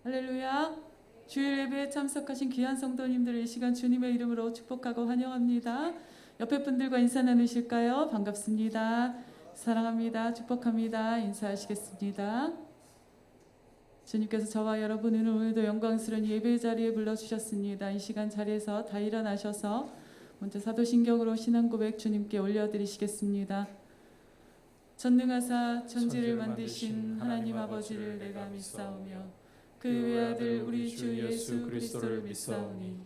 할렐루야. 주일 예배에 참석하신 귀한 성도님들을 이 시간 주님의 이름으로 축복하고 환영합니다. 옆에 분들과 인사 나누실까요? 반갑습니다. 사랑합니다. 축복합니다. 인사하시겠습니다. 주님께서 저와 여러분을 오늘도 영광스러운 예배 자리에 불러주셨습니다. 이 시간 자리에서 다 일어나셔서 먼저 사도신경으로 신앙 고백 주님께 올려드리시겠습니다. 전능하사 천지를 만드신 하나님 아버지를 내가 믿사오며 그 외아들 우리 주 예수 그리스도를 믿사오니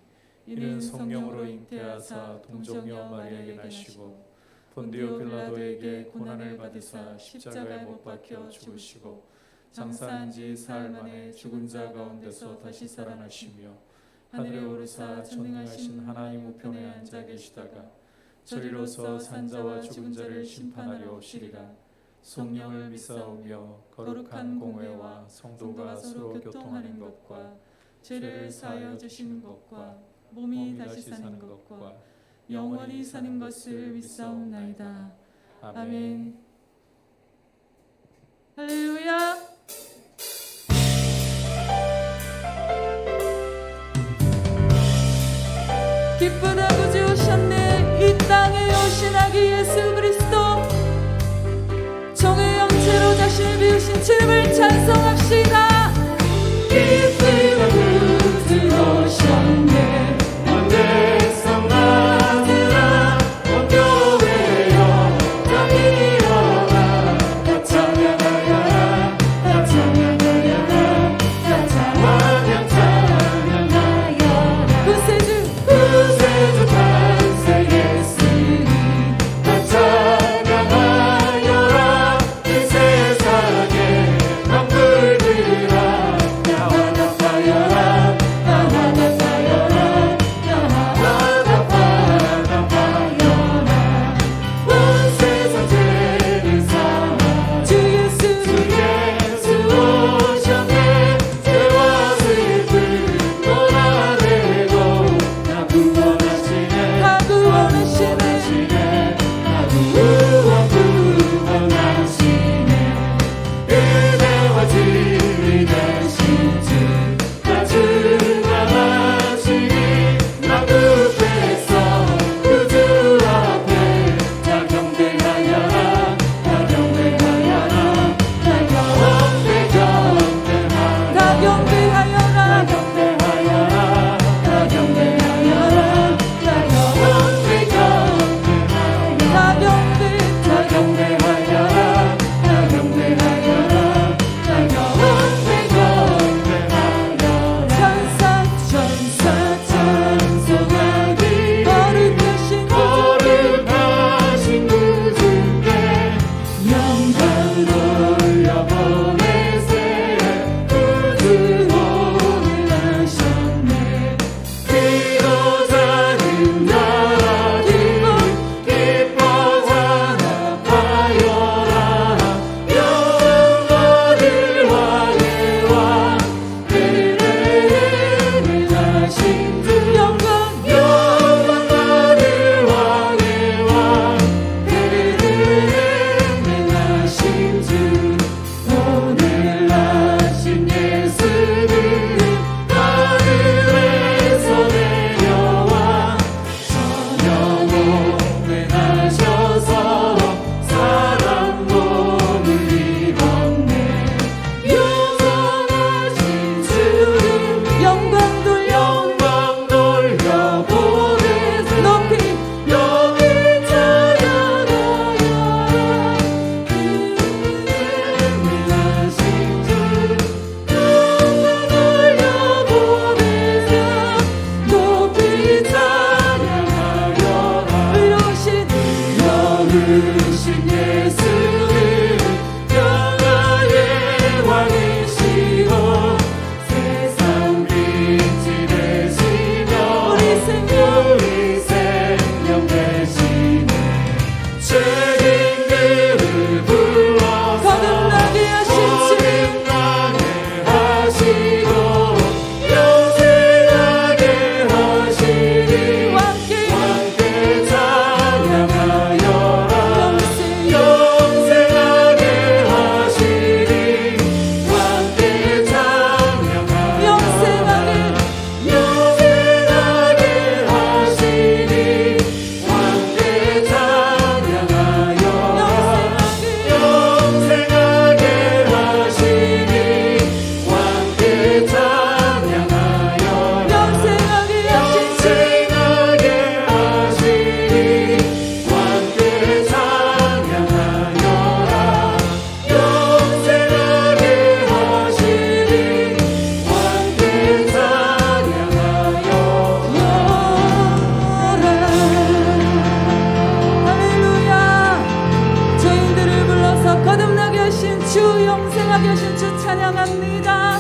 이는 성령으로 잉태하사 동정녀 마리아에게 나시고 본디오 빌라도에게 고난을 받으사 십자가에 못 박혀 죽으시고 장사한 지 사흘 만에 죽은 자 가운데서 다시 살아나시며 하늘에 오르사 전능하신 하나님 우편에 앉아 계시다가 저리로서 산자와 죽은 자를 심판하려 오시리라. 성령을 믿사오며 거룩한 공회와 성도가 서로 교통하는 것과 죄를 사하여 주시는 것과 몸이 다시 사는 것과 영원히 사는 것을 믿사옵나이다. 아멘. 할렐루야. 기쁜 아버지 오셨네. 이 땅에 오신 아기 예수 그리스도 정의 형체로 자신을 비우신 주님을 찬송합시다. 기쁜 아버지 오셨네. 온 백성 아들아 온 교회여 다 일어나 다 찬양하여라 다 찬양하여라 다 찬양하여라 구세주 탄생했으니 다 찬양하여라 이 세상의 만물들아 나와 살아계신 주 찬양합니다.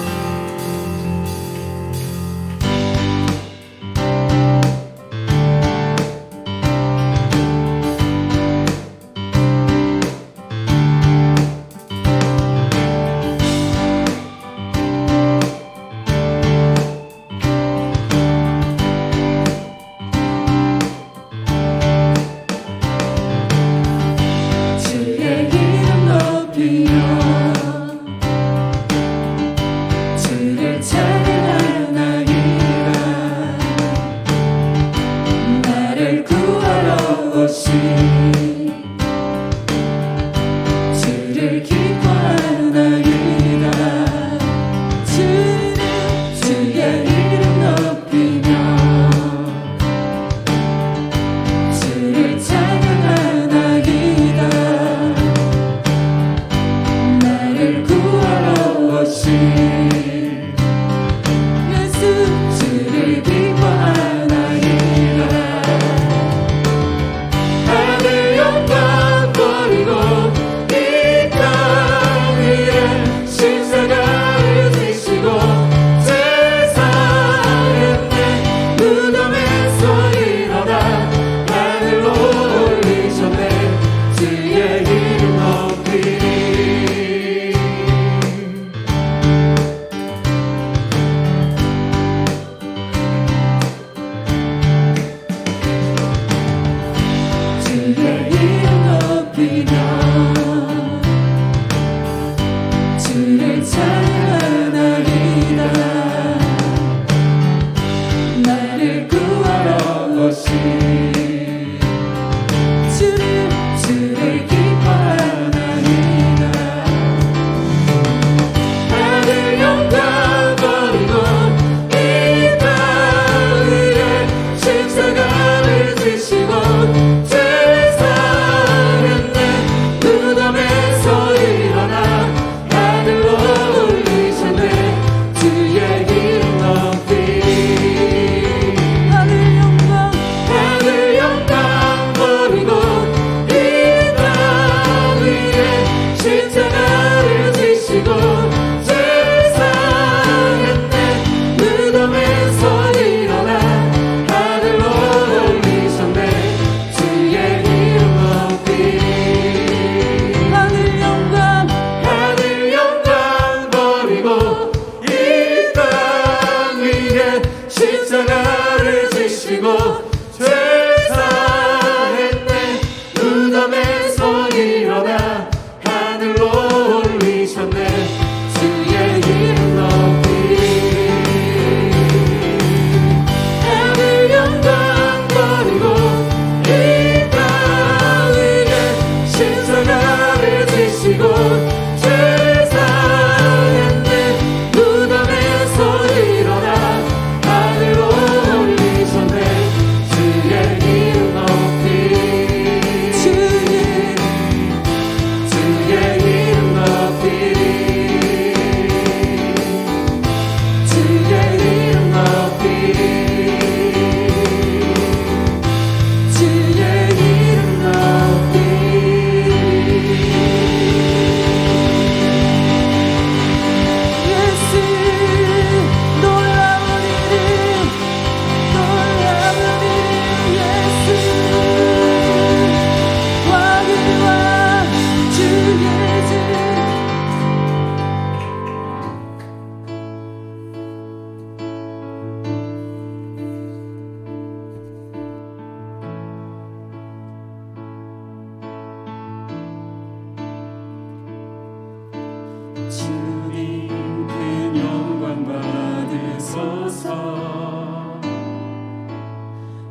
주님 큰 영광 받으소서.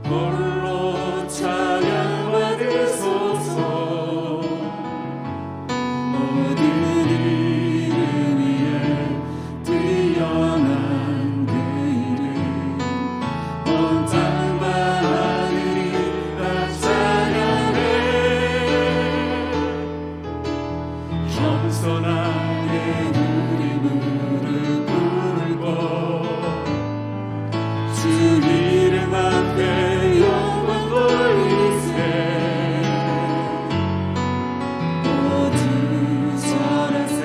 홀로 찬양 받으소서. 모든 이름 위에 뛰어난 그 이름 온 땅과 하늘이 다 찬양해. 겸손하게 우리 무릎 꿇고 주 이름 앞에 영광 돌리세. 모두 절하세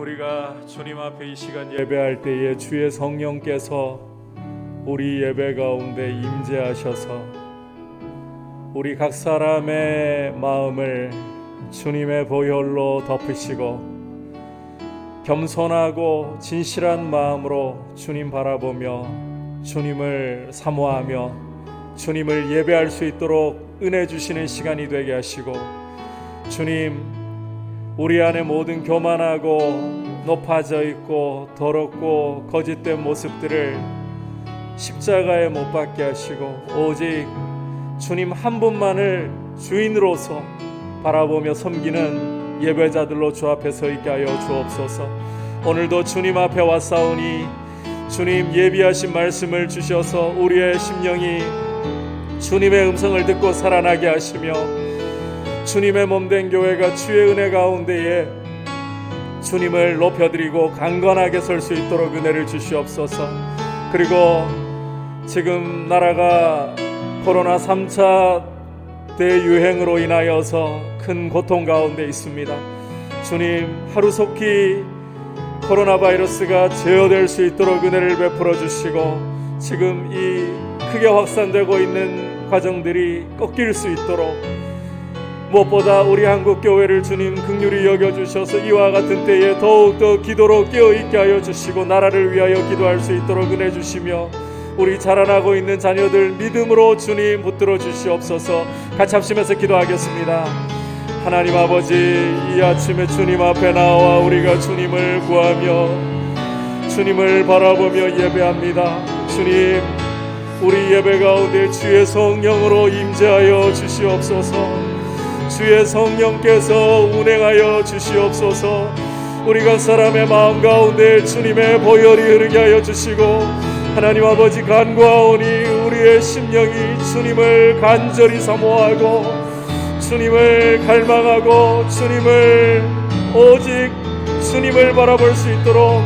우리가 주님 앞에 이 시간 예배할 때에 주의 성령께서 우리 예배 가운데 임재하셔서 우리 각 사람의 마음을 주님의 보혈로 덮으시고 겸손하고 진실한 마음으로 주님 바라보며 주님을 사모하며 주님을 예배할 수 있도록 은혜 주시는 시간이 되게 하시고, 주님, 우리 안에 모든 교만하고 높아져 있고 더럽고 거짓된 모습들을 십자가에 못 박게 하시고 오직 주님 한 분만을 주인으로서 바라보며 섬기는 예배자들로 주 앞에 서 있게 하여 주옵소서. 오늘도 주님 앞에 왔사오니 주님 예비하신 말씀을 주셔서 우리의 심령이 주님의 음성을 듣고 살아나게 하시며 주님의 몸된 교회가 주의 은혜 가운데에 주님을 높여드리고 강건하게 설 수 있도록 은혜를 주시옵소서. 그리고 지금 나라가 코로나 3차 대유행으로 인하여서 큰 고통 가운데 있습니다. 주님, 하루속히 코로나 바이러스가 제어될 수 있도록 은혜를 베풀어 주시고 지금 이 크게 확산되고 있는 과정들이 꺾일 수 있도록, 무엇보다 우리 한국교회를 주님 긍휼히 여겨주셔서 이와 같은 때에 더욱더 기도로 깨어있게 하여 주시고 나라를 위하여 기도할 수 있도록 은혜 주시며 우리 자라나고 있는 자녀들 믿음으로 주님 붙들어 주시옵소서. 같이 합심해서 기도하겠습니다. 하나님 아버지, 이 아침에 주님 앞에 나와 우리가 주님을 구하며 주님을 바라보며 예배합니다. 주님, 우리 예배 가운데 주의 성령으로 임재하여 주시옵소서. 주의 성령께서 운행하여 주시옵소서. 우리 각 사람의 마음 가운데 주님의 보혈이 흐르게 하여 주시고, 하나님 아버지 간구하오니 우리의 심령이 주님을 간절히 사모하고 주님을 갈망하고 주님을 오직 주님을 바라볼 수 있도록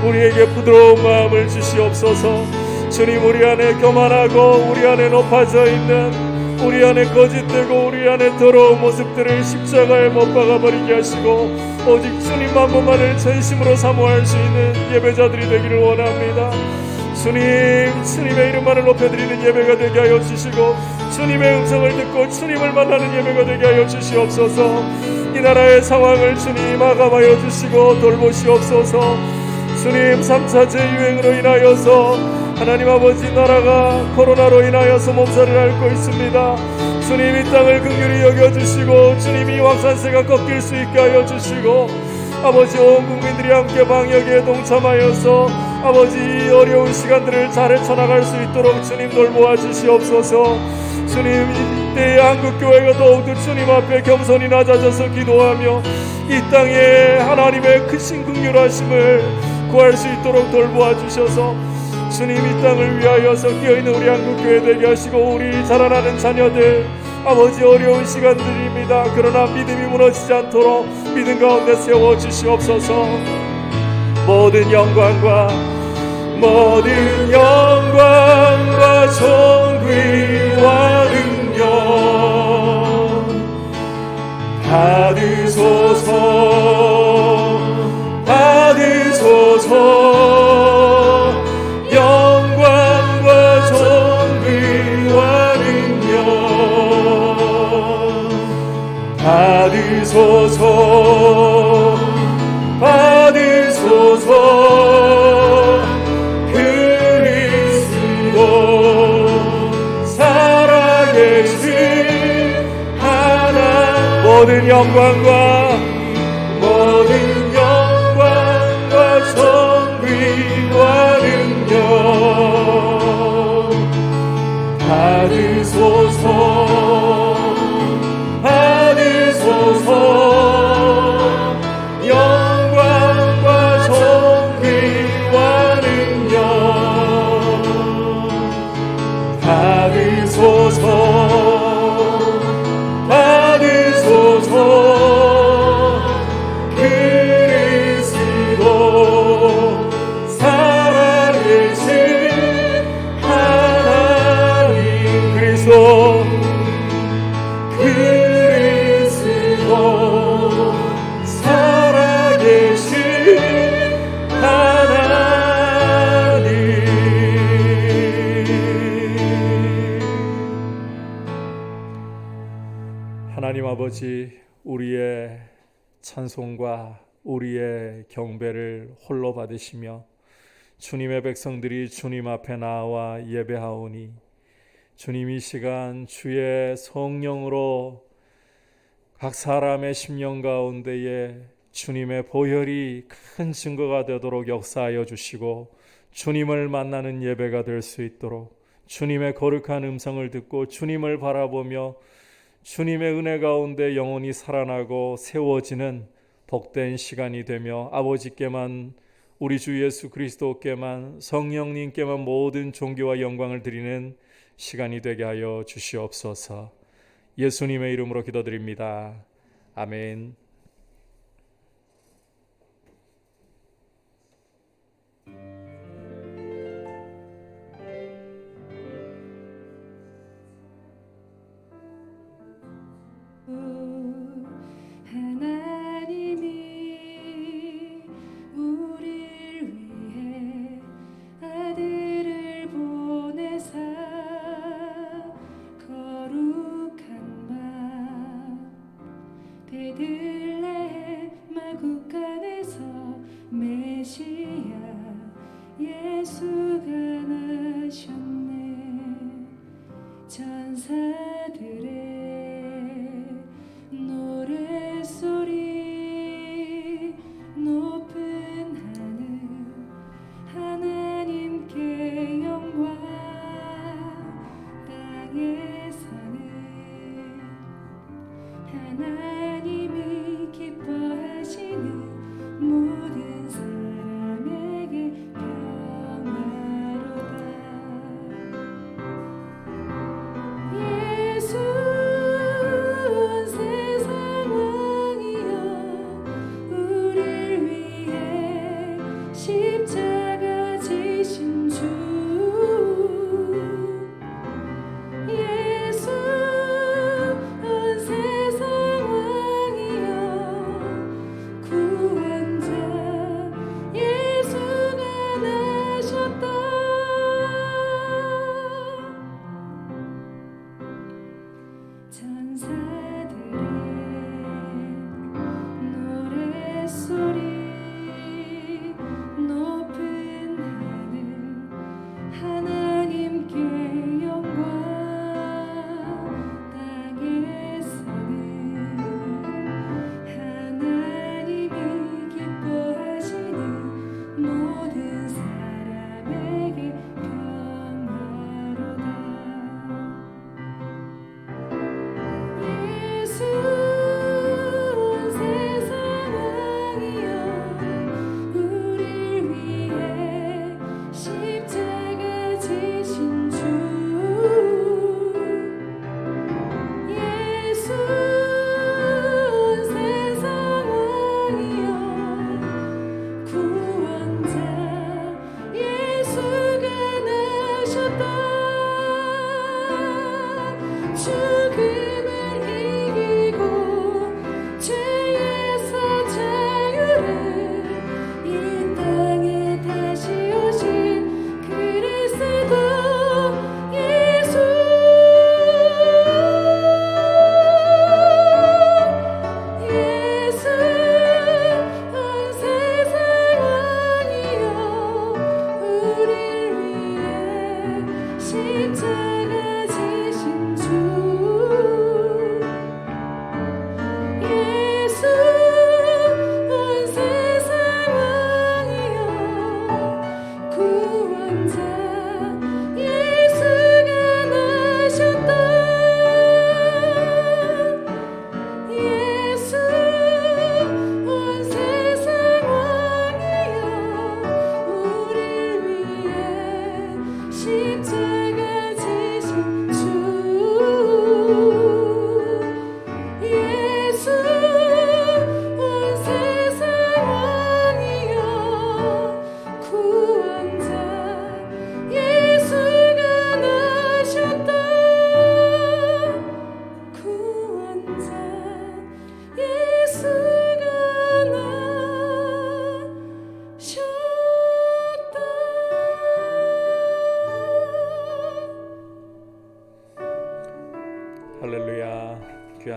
우리에게 부드러운 마음을 주시옵소서. 주님, 우리 안에 교만하고 우리 안에 높아져 있는 우리 안에 거짓되고 우리 안에 더러운 모습들을 십자가에 못 박아버리게 하시고 오직 주님 한 분만을 전심으로 사모할 수 있는 예배자들이 되기를 원합니다. 주님, 주님의 이름만을 높여드리는 예배가 되게 하여 주시고 주님의 음성을 듣고 주님을 만나는 예배가 되게 하여 주시옵소서. 이 나라의 상황을 주님 마감하여 주시고 돌보시옵소서. 주님, 3차 재유행으로 인하여서 하나님 아버지 나라가 코로나로 인하여서 몸살을 앓고 있습니다. 주님, 이 땅을 긍휼히 여겨주시고 주님 이 확산세가 꺾일 수 있게 하여 주시고 아버지, 온 국민들이 함께 방역에 동참하여서 아버지 어려운 시간들을 잘 헤쳐나갈 수 있도록 주님 돌보아 주시옵소서. 주님, 이때의 한국교회가 더욱더 주님 앞에 겸손히 낮아져서 기도하며 이 땅에 하나님의 크신 긍휼하심을 구할 수 있도록 돌보아 주셔서 주님, 이 땅을 위하여서 끼어있는 우리 한국교회 되게 하시고 우리 자라나는 자녀들 아버지 어려운 시간들입니다. 그러나 믿음이 무너지지 않도록 믿음 가운데 세워주시옵소서. 모든 영광과 존귀와 능력 받으소서. 영광과 존귀와 능력 받으소서. 그리스도 살아계신 하나님, 모든 영광과 존귀와 능력 받으소서. 영광과 존귀와 능력 받으소서. 아버지, 우리의 찬송과 우리의 경배를 홀로 받으시며 주님의 백성들이 주님 앞에 나와 예배하오니 주님 이 시간 주의 성령으로 각 사람의 심령 가운데에 주님의 보혈이 큰 증거가 되도록 역사하여 주시고 주님을 만나는 예배가 될 수 있도록 주님의 거룩한 음성을 듣고 주님을 바라보며 주님의 은혜 가운데 영혼이 살아나고 세워지는 복된 시간이 되며 아버지께만 우리 주 예수 그리스도께만 성령님께만 모든 존귀와 영광을 드리는 시간이 되게 하여 주시옵소서. 예수님의 이름으로 기도드립니다. 아멘. 하나님이 우릴 위해 아들을 보내사 거룩한 밤 베들레헴 마구간에서 메시아 예수가 나셨네. 천사들의 노랫소리 높은 하늘 하나님께 영광 땅에서는 하나님이 기뻐하시는 모든 사람에게 평화로다. 예수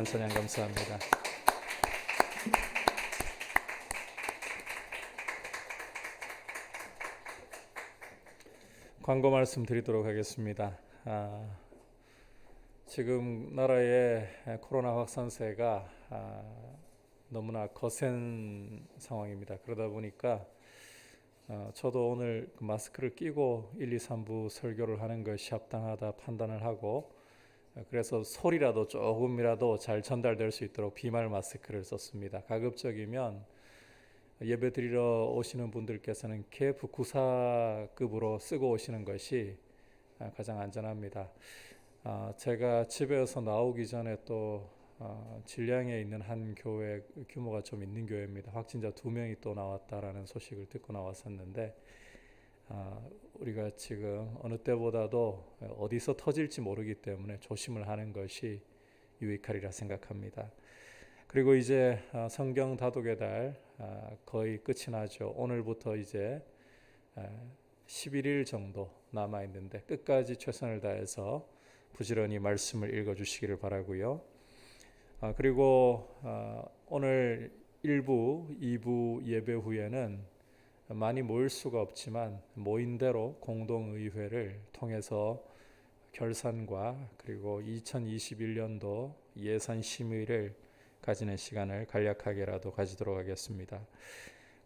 귀한 찬양 감사합니다. 광고 말씀 드리도록 하겠습니다. 지금 나라의 코로나 확산세가 너무나 거센 상황입니다. 그러다 보니까 저도 오늘 마스크를 끼고 1, 2, 3부 설교를 하는 것이 합당하다 판단을 하고, 그래서 소리라도 조금이라도 잘 전달될 수 있도록 비말 마스크를 썼습니다. 가급적이면 예배 드리러 오시는 분들께서는 KF94급으로 쓰고 오시는 것이 가장 안전합니다. 제가 집에서 나오기 전에 또 진량에 있는 한 교회, 규모가 좀 있는 교회입니다. 확진자 2명이 또 나왔다라는 소식을 듣고 나왔었는데, 우리가 지금 어느 때보다도 어디서 터질지 모르기 때문에 조심을 하는 것이 유익하리라 생각합니다. 그리고 이제 성경 다독의 달 거의 끝이 나죠. 오늘부터 이제 11일 정도 남아 있는데 끝까지 최선을 다해서 부지런히 말씀을 읽어주시기를 바라고요. 그리고 오늘 1부, 2부 예배 후에는 많이 모일 수가 없지만 모인 대로 공동의회를 통해서 결산과 그리고 2021년도 예산 심의를 가지는 시간을 간략하게라도 가지도록 하겠습니다.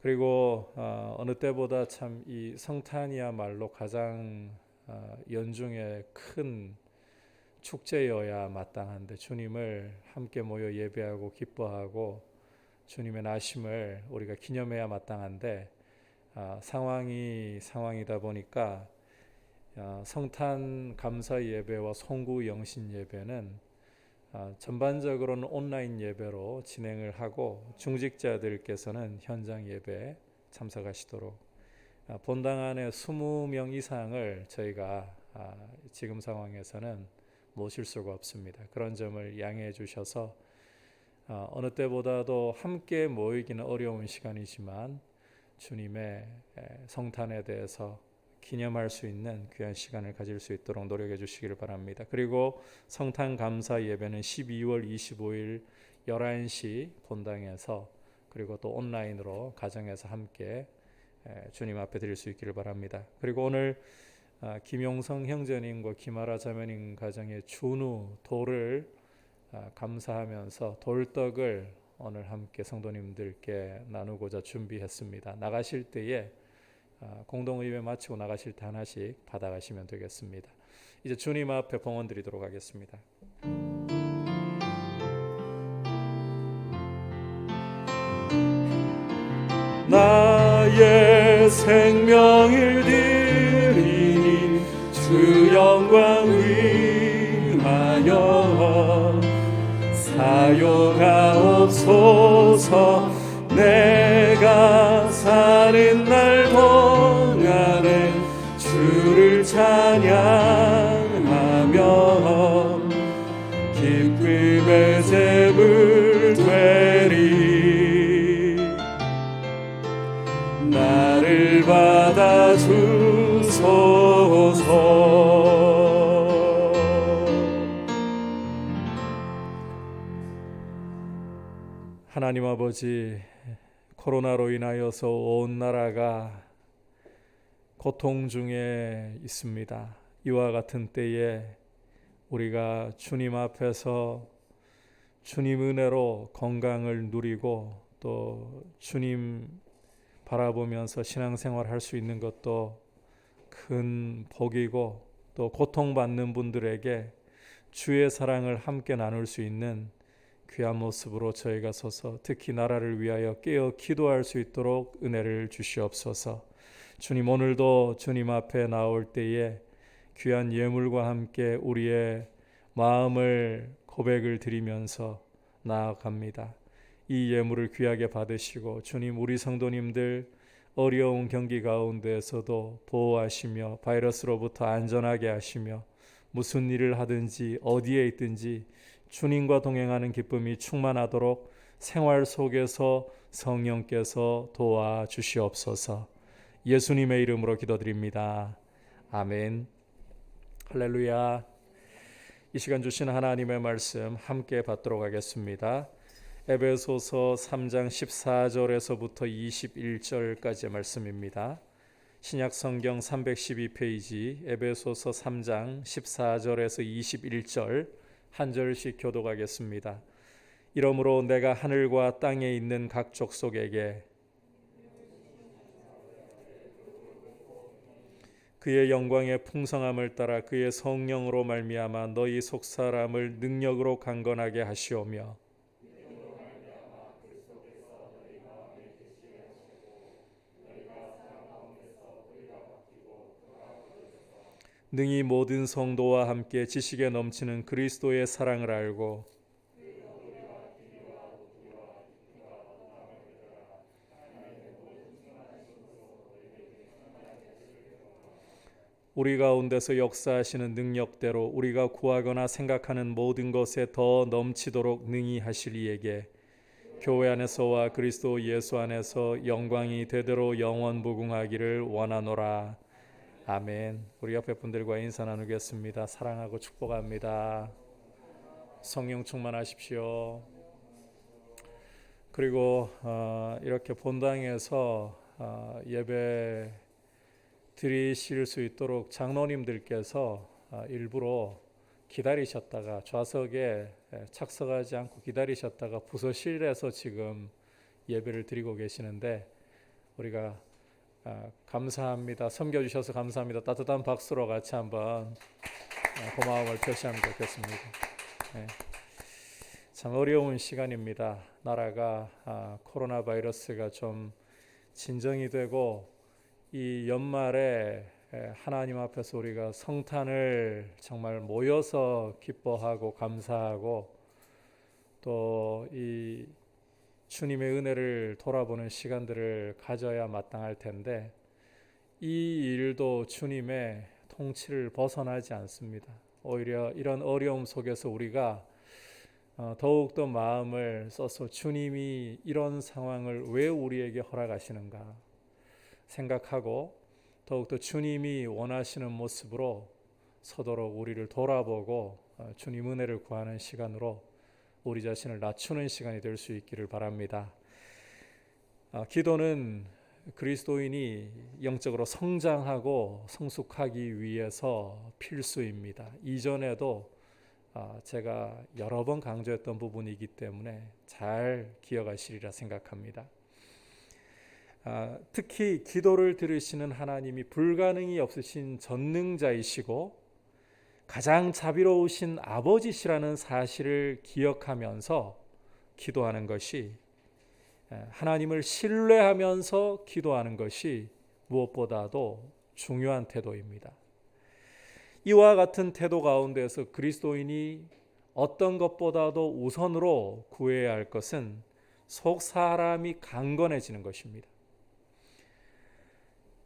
그리고 어느 때보다 참 이 성탄이야말로 가장 연중에 큰 축제여야 마땅한데, 주님을 함께 모여 예배하고 기뻐하고 주님의 나심을 우리가 기념해야 마땅한데, 상황이다 보니까 성탄 감사 예배와 송구 영신 예배는 전반적으로는 온라인 예배로 진행을 하고, 중직자들께서는 현장 예배에 참석하시도록, 본당 안에 20명 이상을 저희가 지금 상황에서는 모실 수가 없습니다. 그런 점을 양해해 주셔서 어느 때보다도 함께 모이기는 어려운 시간이지만 주님의 성탄에 대해서 기념할 수 있는 귀한 시간을 가질 수 있도록 노력해 주시기를 바랍니다. 그리고 성탄 감사 예배는 12월 25일 11시 본당에서, 그리고 또 온라인으로 가정에서 함께 주님 앞에 드릴 수 있기를 바랍니다. 그리고 오늘 김용성 형제님과 김아라 자매님 가정의 준우 돌을 감사하면서 돌떡을 오늘 함께 성도님들께 나누고자 준비했습니다. 나가실 때에 공동의회 마치고 나가실 때 하나씩 받아가시면 되겠습니다. 이제 주님 앞에 봉헌 드리도록 하겠습니다. 나의 생명을 드리니 주 영광 위하여 사용하옵소서. 내가 사는 날 동안에 주를 찬양하며 기쁨의 제물 되리. 나를 받아주소서. 하나님 아버지, 코로나로 인하여서 온 나라가 고통 중에 있습니다. 이와 같은 때에 우리가 주님 앞에서 주님 은혜로 건강을 누리고 또 주님 바라보면서 신앙생활 할 수 있는 것도 큰 복이고, 또 고통받는 분들에게 주의 사랑을 함께 나눌 수 있는 귀한 모습으로 저희가 서서 특히 나라를 위하여 깨어 기도할 수 있도록 은혜를 주시옵소서. 주님, 오늘도 주님 앞에 나올 때에 귀한 예물과 함께 우리의 마음을 고백을 드리면서 나아갑니다. 이 예물을 귀하게 받으시고 주님, 우리 성도님들 어려운 경기 가운데에서도 보호하시며 바이러스로부터 안전하게 하시며 무슨 일을 하든지 어디에 있든지 주님과 동행하는 기쁨이 충만하도록 생활 속에서 성령께서 도와주시옵소서. 예수님의 이름으로 기도드립니다. 아멘. 할렐루야. 이 시간 주신 하나님의 말씀 함께 받도록 하겠습니다. 에베소서 3장 14절에서부터 21절까지의 말씀입니다. 신약 성경 312페이지 에베소서 3장 14절에서 21절 한 절씩 교독하겠습니다. 이러므로 내가 하늘과 땅에 있는 각 족속에게 그의 영광의 풍성함을 따라 그의 성령으로 말미암아 너희 속사람을 능력으로 강건하게 하시오며 능히 모든 성도와 함께 지식에 넘치는 그리스도의 사랑을 알고 우리 가운데서 역사하시는 능력대로 우리가 구하거나 생각하는 모든 것에 더 넘치도록 능히 하실 이에게 교회 안에서와 그리스도 예수 안에서 영광이 되도록 영원 무궁하기를 원하노라. 아멘. 우리 옆에 분들과 인사 나누겠습니다. 사랑하고 축복합니다. 성령 충만하십시오. 그리고 이렇게 본당에서 예배 드리실 수 있도록 장로님들께서 일부러 기다리셨다가 좌석에 착석하지 않고 기다리셨다가 부서실에서 지금 예배를 드리고 계시는데 우리가 감사합니다. 섬겨주셔서 감사합니다. 따뜻한 박수로 같이 한번 고마움을 표시하면 좋겠습니다. 네. 참 어려운 시간입니다. 나라가 코로나 바이러스가 좀 진정이 되고 이 연말에 하나님 앞에서 우리가 성탄을 정말 모여서 기뻐하고 감사하고 또 이 주님의 은혜를 돌아보는 시간들을 가져야 마땅할 텐데 이 일도 주님의 통치를 벗어나지 않습니다. 오히려 이런 어려움 속에서 우리가 더욱더 마음을 써서 주님이 이런 상황을 왜 우리에게 허락하시는가 생각하고 더욱더 주님이 원하시는 모습으로 서도록 우리를 돌아보고 주님 은혜를 구하는 시간으로 우리 자신을 낮추는 시간이 될 수 있기를 바랍니다. 기도는 그리스도인이 영적으로 성장하고 성숙하기 위해서 필수입니다. 이전에도 제가 여러 번 강조했던 부분이기 때문에 잘 기억하시리라 생각합니다. 특히 기도를 들으시는 하나님이 불가능이 없으신 전능자이시고 가장 자비로우신 아버지시라는 사실을 기억하면서 기도하는 것이 하나님을 신뢰하면서 기도하는 것이 무엇보다도 중요한 태도입니다. 이와 같은 태도 가운데서 그리스도인이 어떤 것보다도 우선으로 구해야 할 것은 속 사람이 강건해지는 것입니다.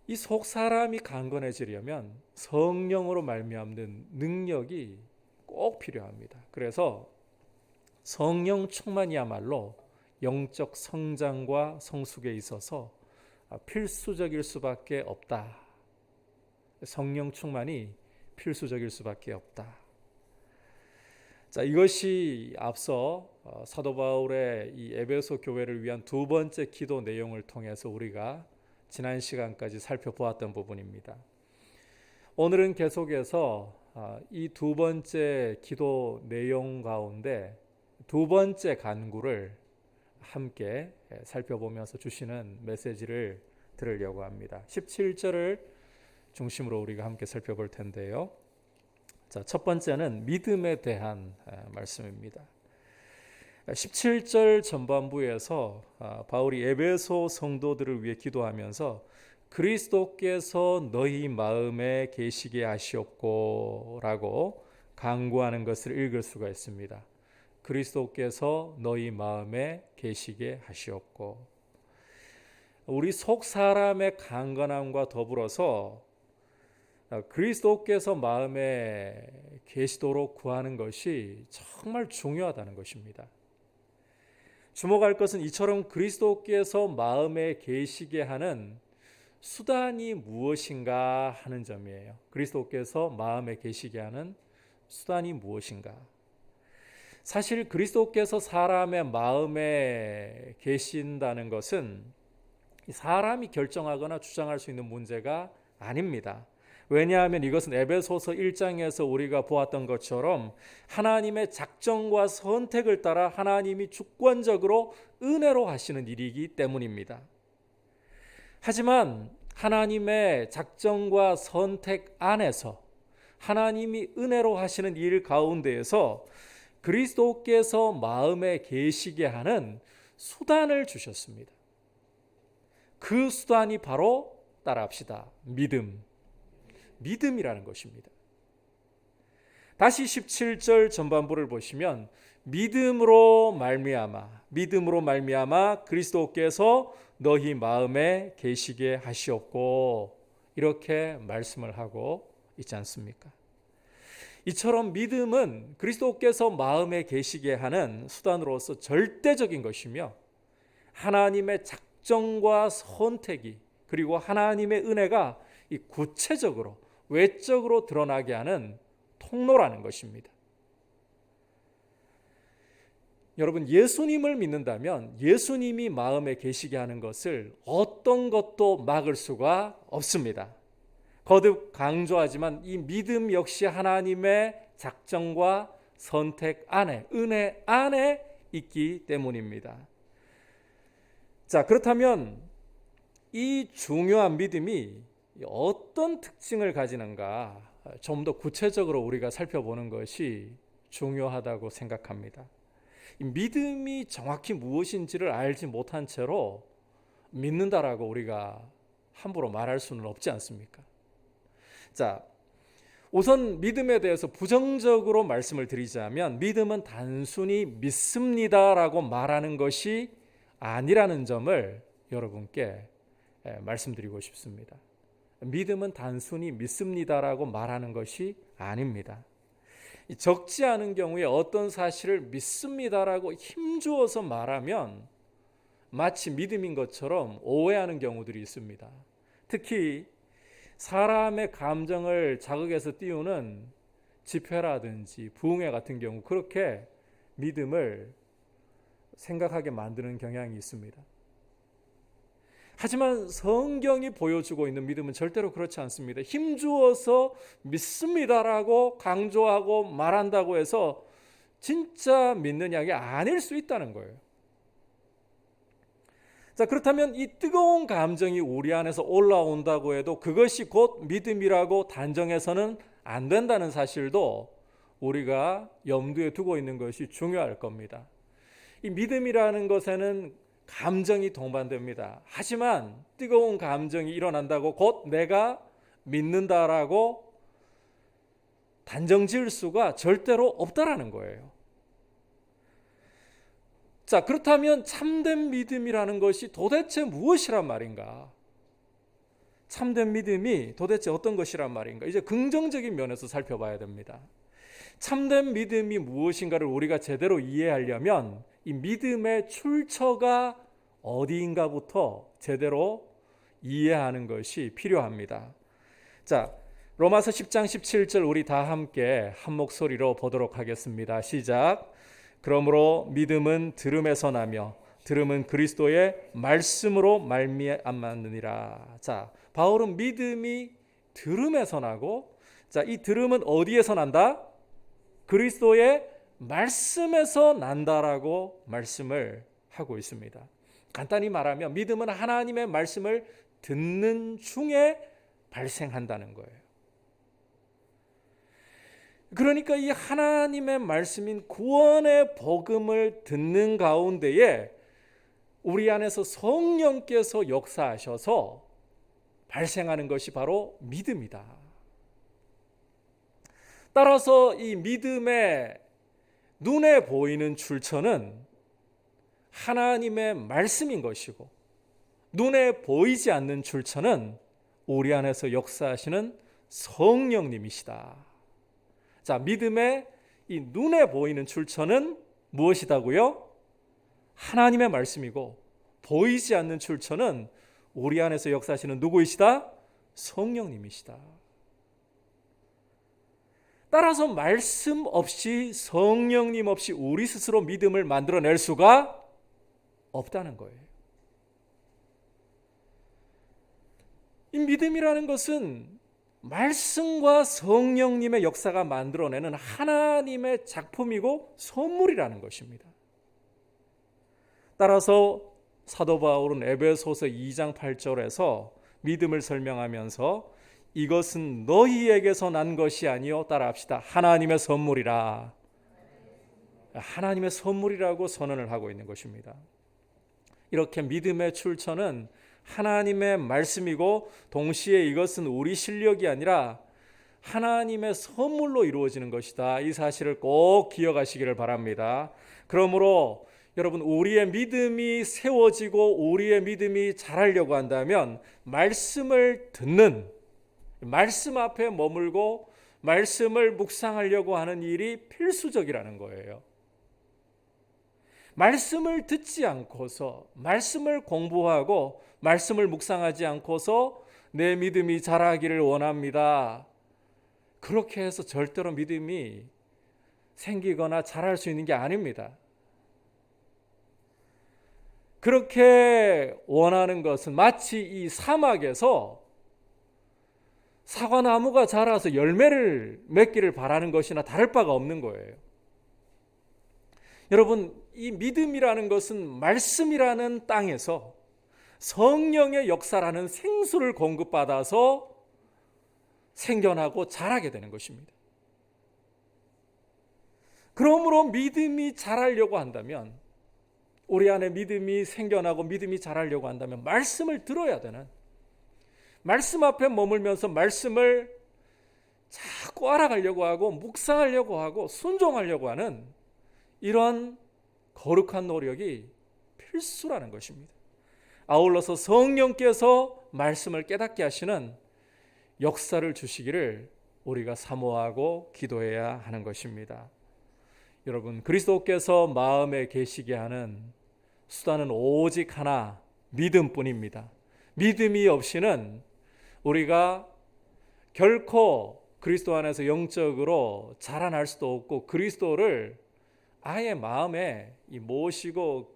이 속 사람이 강건해지려면 성령으로 말미암는 능력이 꼭 필요합니다. 그래서 성령 충만이야말로 영적 성장과 성숙에 있어서 필수적일 수밖에 없다. 성령 충만이 필수적일 수밖에 없다. 자, 이것이 앞서 사도 바울의 이 에베소 교회를 위한 두 번째 기도 내용을 통해서 우리가 지난 시간까지 살펴보았던 부분입니다. 오늘은 계속해서 이 두 번째 기도 내용 가운데 두 번째 간구를 함께 살펴보면서 주시는 메시지를 들으려고 합니다. 17절을 중심으로 우리가 함께 살펴볼 텐데요. 자, 첫 번째는 믿음에 대한 말씀입니다. 17절 전반부에서 바울이 에베소 성도들을 위해 기도하면서 그리스도께서 너희 마음에 계시게 하시옵고 라고 간구하는 것을 읽을 수가 있습니다. 그리스도께서 너희 마음에 계시게 하시옵고, 우리 속 사람의 강건함과 더불어서 그리스도께서 마음에 계시도록 구하는 것이 정말 중요하다는 것입니다. 주목할 것은 이처럼 그리스도께서 마음에 계시게 하는 수단이 무엇인가 하는 점이에요. 그리스도께서 마음에 계시게 하는 수단이 무엇인가? 사실 그리스도께서 사람의 마음에 계신다는 것은 사람이 결정하거나 주장할 수 있는 문제가 아닙니다. 왜냐하면 이것은 에베소서 1장에서 우리가 보았던 것처럼 하나님의 작정과 선택을 따라 하나님이 주권적으로 은혜로 하시는 일이기 때문입니다. 하지만 하나님의 작정과 선택 안에서 하나님이 은혜로 하시는 일 가운데에서 그리스도께서 마음에 계시게 하는 수단을 주셨습니다. 그 수단이 바로 따라합시다. 믿음이라는 것입니다. 다시 17절 전반부를 보시면 믿음으로 말미암아 그리스도께서 너희 마음에 계시게 하시옵고 이렇게 말씀을 하고 있지 않습니까? 이처럼 믿음은 그리스도께서 마음에 계시게 하는 수단으로서 절대적인 것이며 하나님의 작정과 선택이 그리고 하나님의 은혜가 이 구체적으로 외적으로 드러나게 하는 통로라는 것입니다. 여러분, 예수님을 믿는다면 예수님이 마음에 계시게 하는 것을 어떤 것도 막을 수가 없습니다. 거듭 강조하지만 이 믿음 역시 하나님의 작정과 선택 안에, 은혜 안에 있기 때문입니다. 자, 그렇다면 이 중요한 믿음이 어떤 특징을 가지는가 좀 더 구체적으로 우리가 살펴보는 것이 중요하다고 생각합니다. 이 믿음이 정확히 무엇인지를 알지 못한 채로 믿는다라고 우리가 함부로 말할 수는 없지 않습니까? 자, 우선 믿음에 대해서 부정적으로 말씀을 드리자면 믿음은 단순히 믿습니다라고 말하는 것이 아니라는 점을 여러분께 말씀드리고 싶습니다. 믿음은 단순히 믿습니다라고 말하는 것이 아닙니다. 적지 않은 경우에 어떤 사실을 믿습니다라고 힘주어서 말하면 마치 믿음인 것처럼 오해하는 경우들이 있습니다. 특히 사람의 감정을 자극해서 띄우는 집회라든지 부흥회 같은 경우 그렇게 믿음을 생각하게 만드는 경향이 있습니다. 하지만 성경이 보여주고 있는 믿음은 절대로 그렇지 않습니다. 힘주어서 믿습니다라고 강조하고 말한다고 해서 진짜 믿는 게 아닐 수 있다는 거예요. 자, 그렇다면 이 뜨거운 감정이 우리 안에서 올라온다고 해도 그것이 곧 믿음이라고 단정해서는 안 된다는 사실도 우리가 염두에 두고 있는 것이 중요할 겁니다. 이 믿음이라는 것에는 감정이 동반됩니다. 하지만 뜨거운 감정이 일어난다고 곧 내가 믿는다라고 단정 지을 수가 절대로 없다라는 거예요. 자, 그렇다면 참된 믿음이라는 것이 도대체 무엇이란 말인가? 참된 믿음이 도대체 어떤 것이란 말인가? 이제 긍정적인 면에서 살펴봐야 됩니다. 참된 믿음이 무엇인가를 우리가 제대로 이해하려면 이 믿음의 출처가 어디인가부터 제대로 이해하는 것이 필요합니다. 자, 로마서 10장 17절 우리 다 함께 한 목소리로 보도록 하겠습니다. 시작. 그러므로 믿음은 들음에서 나며 들음은 그리스도의 말씀으로 말미암느니라. 자, 바울은 믿음이 들음에서 나고, 자, 이 들음은 어디에서 난다? 그리스도의 말씀에서 난다라고 말씀을 하고 있습니다. 간단히 말하면 믿음은 하나님의 말씀을 듣는 중에 발생한다는 거예요. 그러니까 이 하나님의 말씀인 구원의 복음을 듣는 가운데에 우리 안에서 성령께서 역사하셔서 발생하는 것이 바로 믿음이다. 따라서 이 믿음의 눈에 보이는 출처는 하나님의 말씀인 것이고 눈에 보이지 않는 출처는 우리 안에서 역사하시는 성령님이시다. 자, 믿음의 이 눈에 보이는 출처는 무엇이다고요? 하나님의 말씀이고 보이지 않는 출처는 우리 안에서 역사하시는 누구이시다? 성령님이시다. 따라서 말씀 없이, 성령님 없이 우리 스스로 믿음을 만들어낼 수가 없다는 거예요. 이 믿음이라는 것은 말씀과 성령님의 역사가 만들어내는 하나님의 작품이고 선물이라는 것입니다. 따라서 사도 바울은 에베소서 2장 8절에서 믿음을 설명하면서 이것은 너희에게서 난 것이 아니요, 따라합시다, 하나님의 선물이라. 하나님의 선물이라고 선언을 하고 있는 것입니다. 이렇게 믿음의 출처는 하나님의 말씀이고 동시에 이것은 우리 실력이 아니라 하나님의 선물로 이루어지는 것이다. 이 사실을 꼭 기억하시기를 바랍니다. 그러므로 여러분, 우리의 믿음이 세워지고 우리의 믿음이 자라려고 한다면 말씀을 듣는, 말씀 앞에 머물고 말씀을 묵상하려고 하는 일이 필수적이라는 거예요. 말씀을 듣지 않고서, 말씀을 공부하고 말씀을 묵상하지 않고서 내 믿음이 자라기를 원합니다. 그렇게 해서 절대로 믿음이 생기거나 자랄 수 있는 게 아닙니다. 그렇게 원하는 것은 마치 이 사막에서 사과나무가 자라서 열매를 맺기를 바라는 것이나 다를 바가 없는 거예요. 여러분, 이 믿음이라는 것은 말씀이라는 땅에서 성령의 역사라는 생수를 공급받아서 생겨나고 자라게 되는 것입니다. 그러므로 믿음이 자라려고 한다면, 우리 안에 믿음이 생겨나고 믿음이 자라려고 한다면 말씀을 들어야 되는, 말씀 앞에 머물면서 말씀을 자꾸 알아가려고 하고 묵상하려고 하고 순종하려고 하는 이런 거룩한 노력이 필수라는 것입니다. 아울러서 성령께서 말씀을 깨닫게 하시는 역사를 주시기를 우리가 사모하고 기도해야 하는 것입니다. 여러분, 그리스도께서 마음에 계시게 하는 수단은 오직 하나, 믿음뿐입니다. 믿음이 없이는 우리가 결코 그리스도 안에서 영적으로 자라날 수도 없고, 그리스도를 아예 마음에 모시고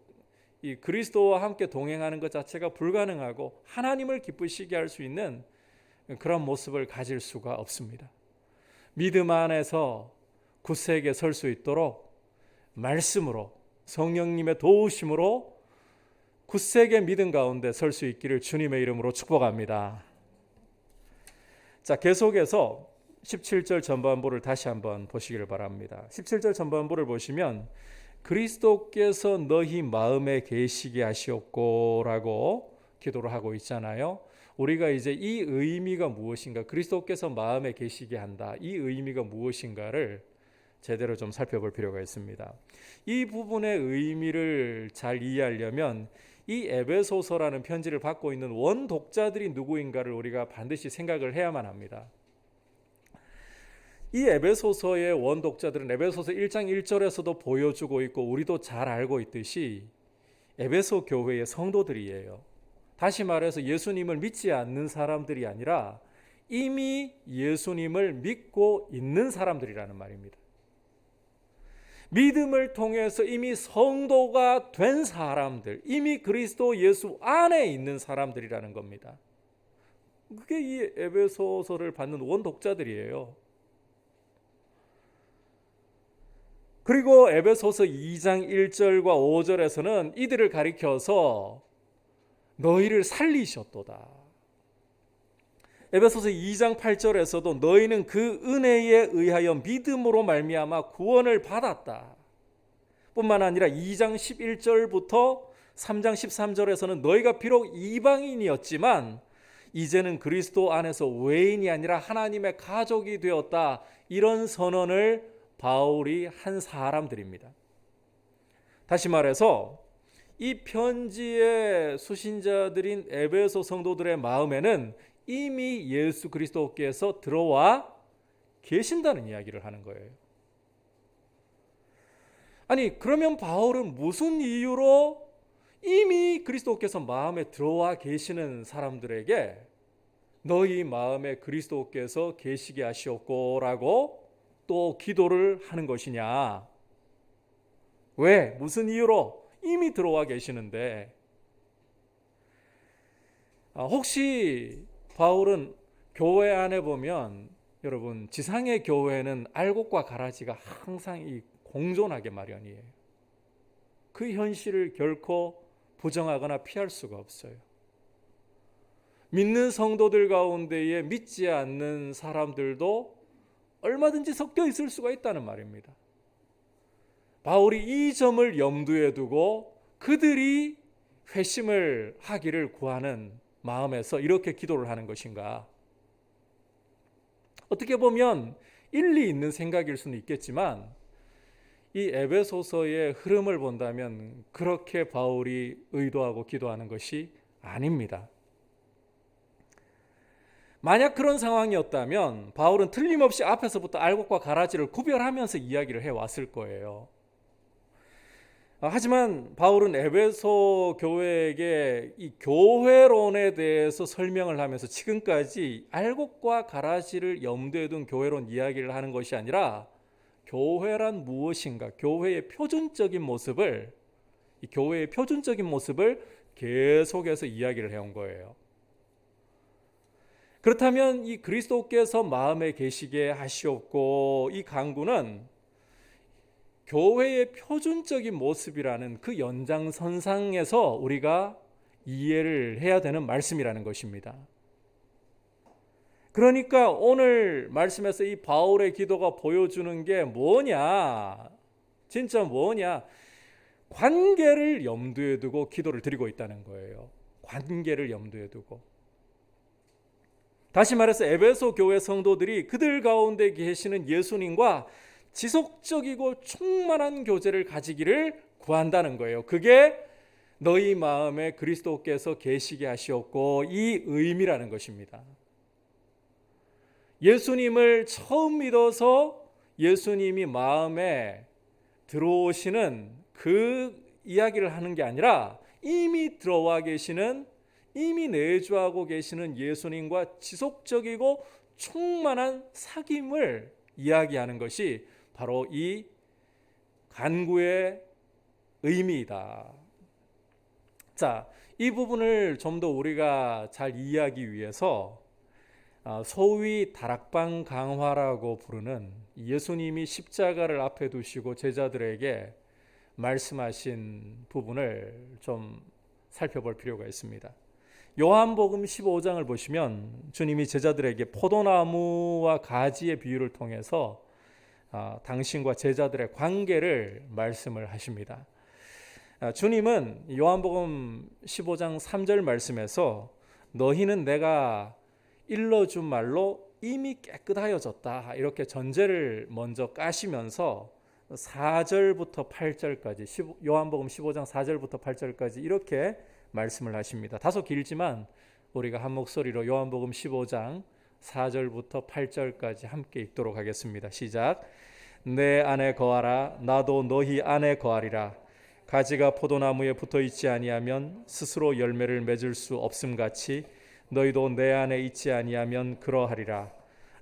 이 그리스도와 함께 동행하는 것 자체가 불가능하고 하나님을 기쁘시게 할 수 있는 그런 모습을 가질 수가 없습니다. 믿음 안에서 굳세게 설 수 있도록 말씀으로, 성령님의 도우심으로 굳세게 믿음 가운데 설 수 있기를 주님의 이름으로 축복합니다. 자, 계속해서 17절 전반부를 다시 한번 보시기를 바랍니다. 17절 전반부를 보시면 그리스도께서 너희 마음에 계시게 하시옵고 라고 기도를 하고 있잖아요. 우리가 이제 이 의미가 무엇인가, 그리스도께서 마음에 계시게 한다, 이 의미가 무엇인가를 제대로 좀 살펴볼 필요가 있습니다. 이 부분의 의미를 잘 이해하려면 이 에베소서라는 편지를 받고 있는 원독자들이 누구인가를 우리가 반드시 생각을 해야만 합니다. 이 에베소서의 원독자들은 에베소서 1장 1절에서도 보여주고 있고 우리도 잘 알고 있듯이 에베소 교회의 성도들이에요. 다시 말해서 예수님을 믿지 않는 사람들이 아니라 이미 예수님을 믿고 있는 사람들이라는 말입니다. 믿음을 통해서 이미 성도가 된 사람들, 이미 그리스도 예수 안에 있는 사람들이라는 겁니다. 그게 이 에베소서를 받는 원독자들이에요. 그리고 에베소서 2장 1절과 5절에서는 이들을 가리켜서 너희를 살리셨도다. 에베소서 2장 8절에서도 너희는 그 은혜에 의하여 믿음으로 말미암아 구원을 받았다. 뿐만 아니라 2장 11절부터 3장 13절에서는 너희가 비록 이방인이었지만 이제는 그리스도 안에서 외인이 아니라 하나님의 가족이 되었다. 이런 선언을 바울이 한 사람들입니다. 다시 말해서 이 편지의 수신자들인 에베소 성도들의 마음에는 이미 예수 그리스도께서 들어와 계신다는 이야기를 하는 거예요. 아니, 그러면 바울은 무슨 이유로 이미 그리스도께서 마음에 들어와 계시는 사람들에게 너희 마음에 그리스도께서 계시게 하시옵고라고 또 기도를 하는 것이냐? 왜? 무슨 이유로? 이미 들어와 계시는데 혹시 바울은 교회 안에 보면 여러분 지상의 교회는 알곡과 가라지가 항상 이 공존하게 마련이에요. 그 현실을 결코 부정하거나 피할 수가 없어요. 믿는 성도들 가운데에 믿지 않는 사람들도 얼마든지 섞여 있을 수가 있다는 말입니다. 바울이 이 점을 염두에 두고 그들이 회심을 하기를 구하는 마음에서 이렇게 기도를 하는 것인가? 어떻게 보면 일리 있는 생각일 수는 있겠지만 이 에베소서의 흐름을 본다면 그렇게 바울이 의도하고 기도하는 것이 아닙니다. 만약 그런 상황이었다면 바울은 틀림없이 앞에서부터 알곡과 가라지를 구별하면서 이야기를 해왔을 거예요. 하지만 바울은 에베소 교회에게 이 교회론에 대해서 설명을 하면서 지금까지 알곡과 가라지를 염두에 둔 교회론 이야기를 하는 것이 아니라 교회란 무엇인가, 교회의 표준적인 모습을 계속해서 이야기를 해온 거예요. 그렇다면 이 그리스도께서 마음에 계시게 하시옵고 이 간구는 교회의 표준적인 모습이라는 그 연장선상에서 우리가 이해를 해야 되는 말씀이라는 것입니다. 그러니까 오늘 말씀에서 이 바울의 기도가 보여주는 게 뭐냐? 진짜 뭐냐? 관계를 염두에 두고 기도를 드리고 있다는 거예요. 관계를 염두에 두고. 다시 말해서 에베소 교회 성도들이 그들 가운데 계시는 예수님과 지속적이고 충만한 교제를 가지기를 구한다는 거예요. 그게 너희 마음에 그리스도께서 계시게 하시었고 이 의미라는 것입니다. 예수님을 처음 믿어서 예수님이 마음에 들어오시는 그 이야기를 하는 게 아니라 이미 들어와 계시는, 이미 내주하고 계시는 예수님과 지속적이고 충만한 사귐을 이야기하는 것이 바로 이 간구의 의미이다. 자, 이 부분을 좀 더 우리가 잘 이해하기 위해서 소위 다락방 강화라고 부르는 예수님이 십자가를 앞에 두시고 제자들에게 말씀하신 부분을 좀 살펴볼 필요가 있습니다. 요한복음 15장을 보시면 주님이 제자들에게 포도나무와 가지의 비유를 통해서 당신과 제자들의 관계를 말씀을 하십니다. 주님은 요한복음 15장 3절 말씀에서 너희는 내가 일러준 말로 이미 깨끗하여졌다 이렇게 전제를 먼저 까시면서 4절부터 8절까지 요한복음 15장 4절부터 8절까지 이렇게 말씀을 하십니다. 다소 길지만 우리가 한 목소리로 요한복음 15장 4절부터 8절까지 함께 읽도록 하겠습니다. 시작. 내 안에 거하라 나도 너희 안에 거하리라. 가지가 포도나무에 붙어 있지 아니하면 스스로 열매를 맺을 수 없음같이 너희도 내 안에 있지 아니하면 그러하리라.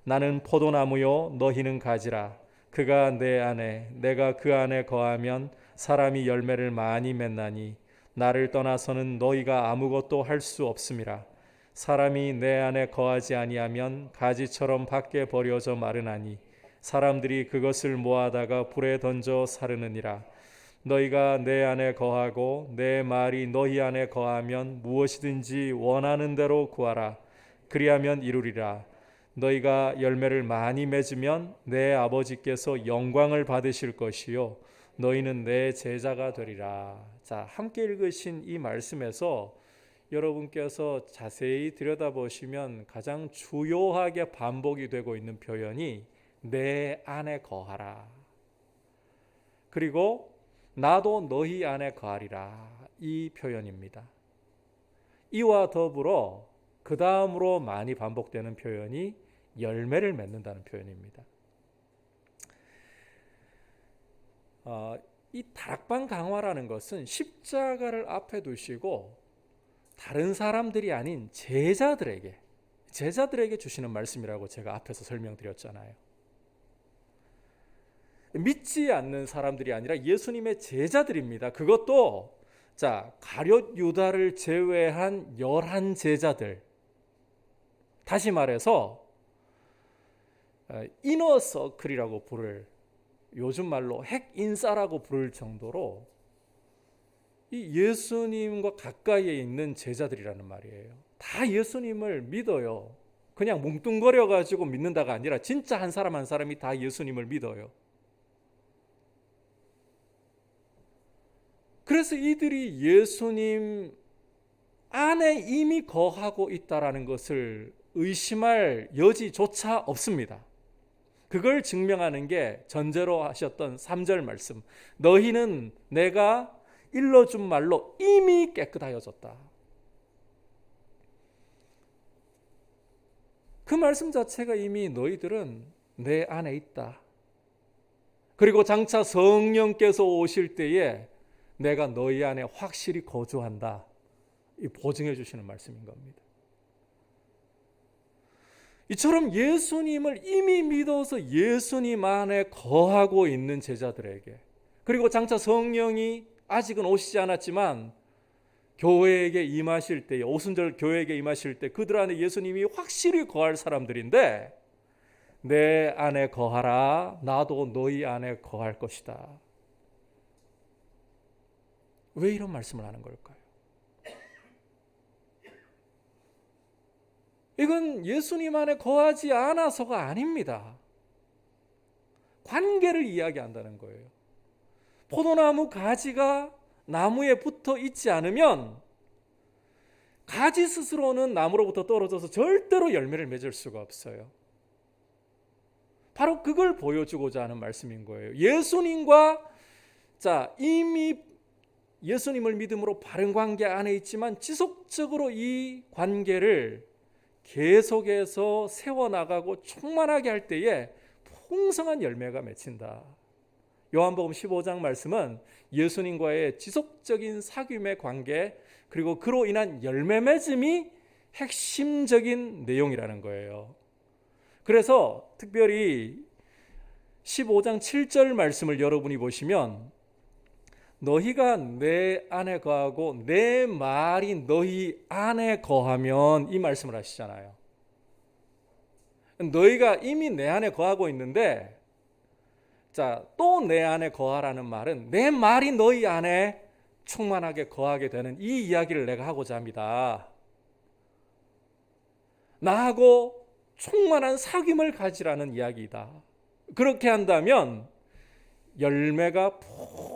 나는 포도나무요 너희는 가지라. 그가 내 안에 내가 그 안에 거하면 사람이 열매를 많이 맺나니 나를 떠나서는 너희가 아무것도 할 수 없음이라. 사람이 내 안에 거하지 아니하면 가지처럼 밖에 버려져 마르나니 사람들이 그것을 모아다가 불에 던져 사르느니라. 너희가 내 안에 거하고 내 말이 너희 안에 거하면 무엇이든지 원하는 대로 구하라. 그리하면 이루리라. 너희가 열매를 많이 맺으면 내 아버지께서 영광을 받으실 것이요 너희는 내 제자가 되리라. 자, 함께 읽으신 이 말씀에서 여러분께서 자세히 들여다보시면 가장 주요하게 반복이 되고 있는 표현이 내 안에 거하라. 그리고 나도 너희 안에 거하리라. 이 표현입니다. 이와 더불어 그 다음으로 많이 반복되는 표현이 열매를 맺는다는 표현입니다. 이 다락방 강화라는 것은 십자가를 앞에 두시고 다른 사람들이 아닌 제자들에게 주시는 말씀이라고 제가 앞에서 설명드렸잖아요. 믿지 않는 사람들이 아니라 예수님의 제자들입니다. 그것도 가룟 유다를 제외한 11 제자들. 다시 말해서 이너 서클이라고 부를, 요즘 말로 핵인싸라고 부를 정도로 이 예수님과 가까이에 있는 제자들이라는 말이에요. 다 예수님을 믿어요. 그냥 뭉뚱거려 가지고 믿는다가 아니라 진짜 한 사람 한 사람이 다 예수님을 믿어요. 그래서 이들이 예수님 안에 이미 거하고 있다라는 것을 의심할 여지조차 없습니다. 그걸 증명하는 게 전제로 하셨던 3절 말씀. 너희는 내가 일러준 말로 이미 깨끗하여졌다. 그 말씀 자체가 이미 너희들은 내 안에 있다. 그리고 장차 성령께서 오실 때에 내가 너희 안에 확실히 거주한다. 이 보증해 주시는 말씀인 겁니다. 이처럼 예수님을 이미 믿어서 예수님 안에 거하고 있는 제자들에게, 그리고 장차 성령이 아직은 오시지 않았지만 교회에게 임하실 때, 오순절 교회에게 임하실 때 그들 안에 예수님이 확실히 거할 사람들인데, 내 안에 거하라, 나도 너희 안에 거할 것이다. 왜 이런 말씀을 하는 걸까요? 이건 예수님 안에 거하지 않아서가 아닙니다. 관계를 이야기한다는 거예요. 포도나무 가지가 나무에 붙어 있지 않으면 가지 스스로는 나무로부터 떨어져서 절대로 열매를 맺을 수가 없어요. 바로 그걸 보여주고자 하는 말씀인 거예요. 예수님과 이미 예수님을 믿음으로 바른 관계 안에 있지만 지속적으로 이 관계를 계속해서 세워나가고 충만하게 할 때에 풍성한 열매가 맺힌다. 요한복음 15장 말씀은 예수님과의 지속적인 사귐의 관계, 그리고 그로 인한 열매 맺음이 핵심적인 내용이라는 거예요. 그래서 특별히 15장 7절 말씀을 여러분이 보시면, 너희가 내 안에 거하고 내 말이 너희 안에 거하면, 이 말씀을 하시잖아요. 너희가 이미 내 안에 거하고 있는데, 또 내 안에 거하라는 말은 내 말이 너희 안에 충만하게 거하게 되는 이 이야기를 내가 하고자 합니다. 나하고 충만한 사귐을 가지라는 이야기이다. 그렇게 한다면 열매가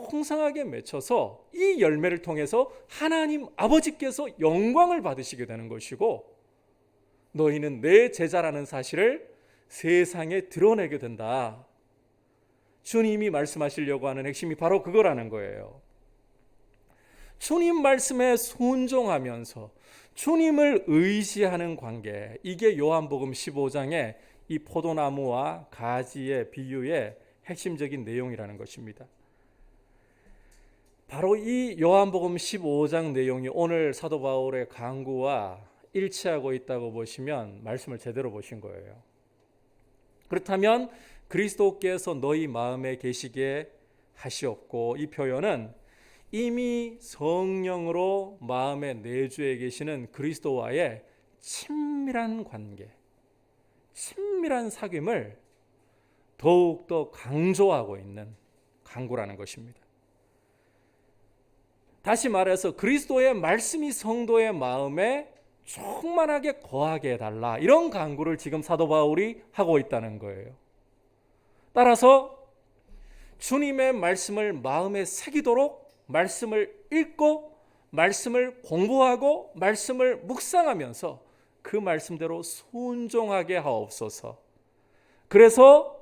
풍성하게 맺혀서 이 열매를 통해서 하나님 아버지께서 영광을 받으시게 되는 것이고, 너희는 내 제자라는 사실을 세상에 드러내게 된다. 주님이 말씀하시려고 하는 핵심이 바로 그거라는 거예요. 주님 말씀에 순종하면서 주님을 의지하는 관계, 이게 요한복음 15장의 이 포도나무와 가지의 비유의 핵심적인 내용이라는 것입니다. 바로 이 요한복음 15장 내용이 오늘 사도 바울의 강구와 일치하고 있다고 보시면 말씀을 제대로 보신 거예요. 그렇다면 그리스도께서 너희 마음에 계시게 하시옵고, 이 표현은 이미 성령으로 마음의 내주에 계시는 그리스도와의 친밀한 관계, 친밀한 사귐을 더욱더 강조하고 있는 강구라는 것입니다. 다시 말해서 그리스도의 말씀이 성도의 마음에 충만하게 거하게 해달라, 이런 강구를 지금 사도 바울이 하고 있다는 거예요. 따라서 주님의 말씀을 마음에 새기도록 말씀을 읽고 말씀을 공부하고 말씀을 묵상하면서 그 말씀대로 순종하게 하옵소서. 그래서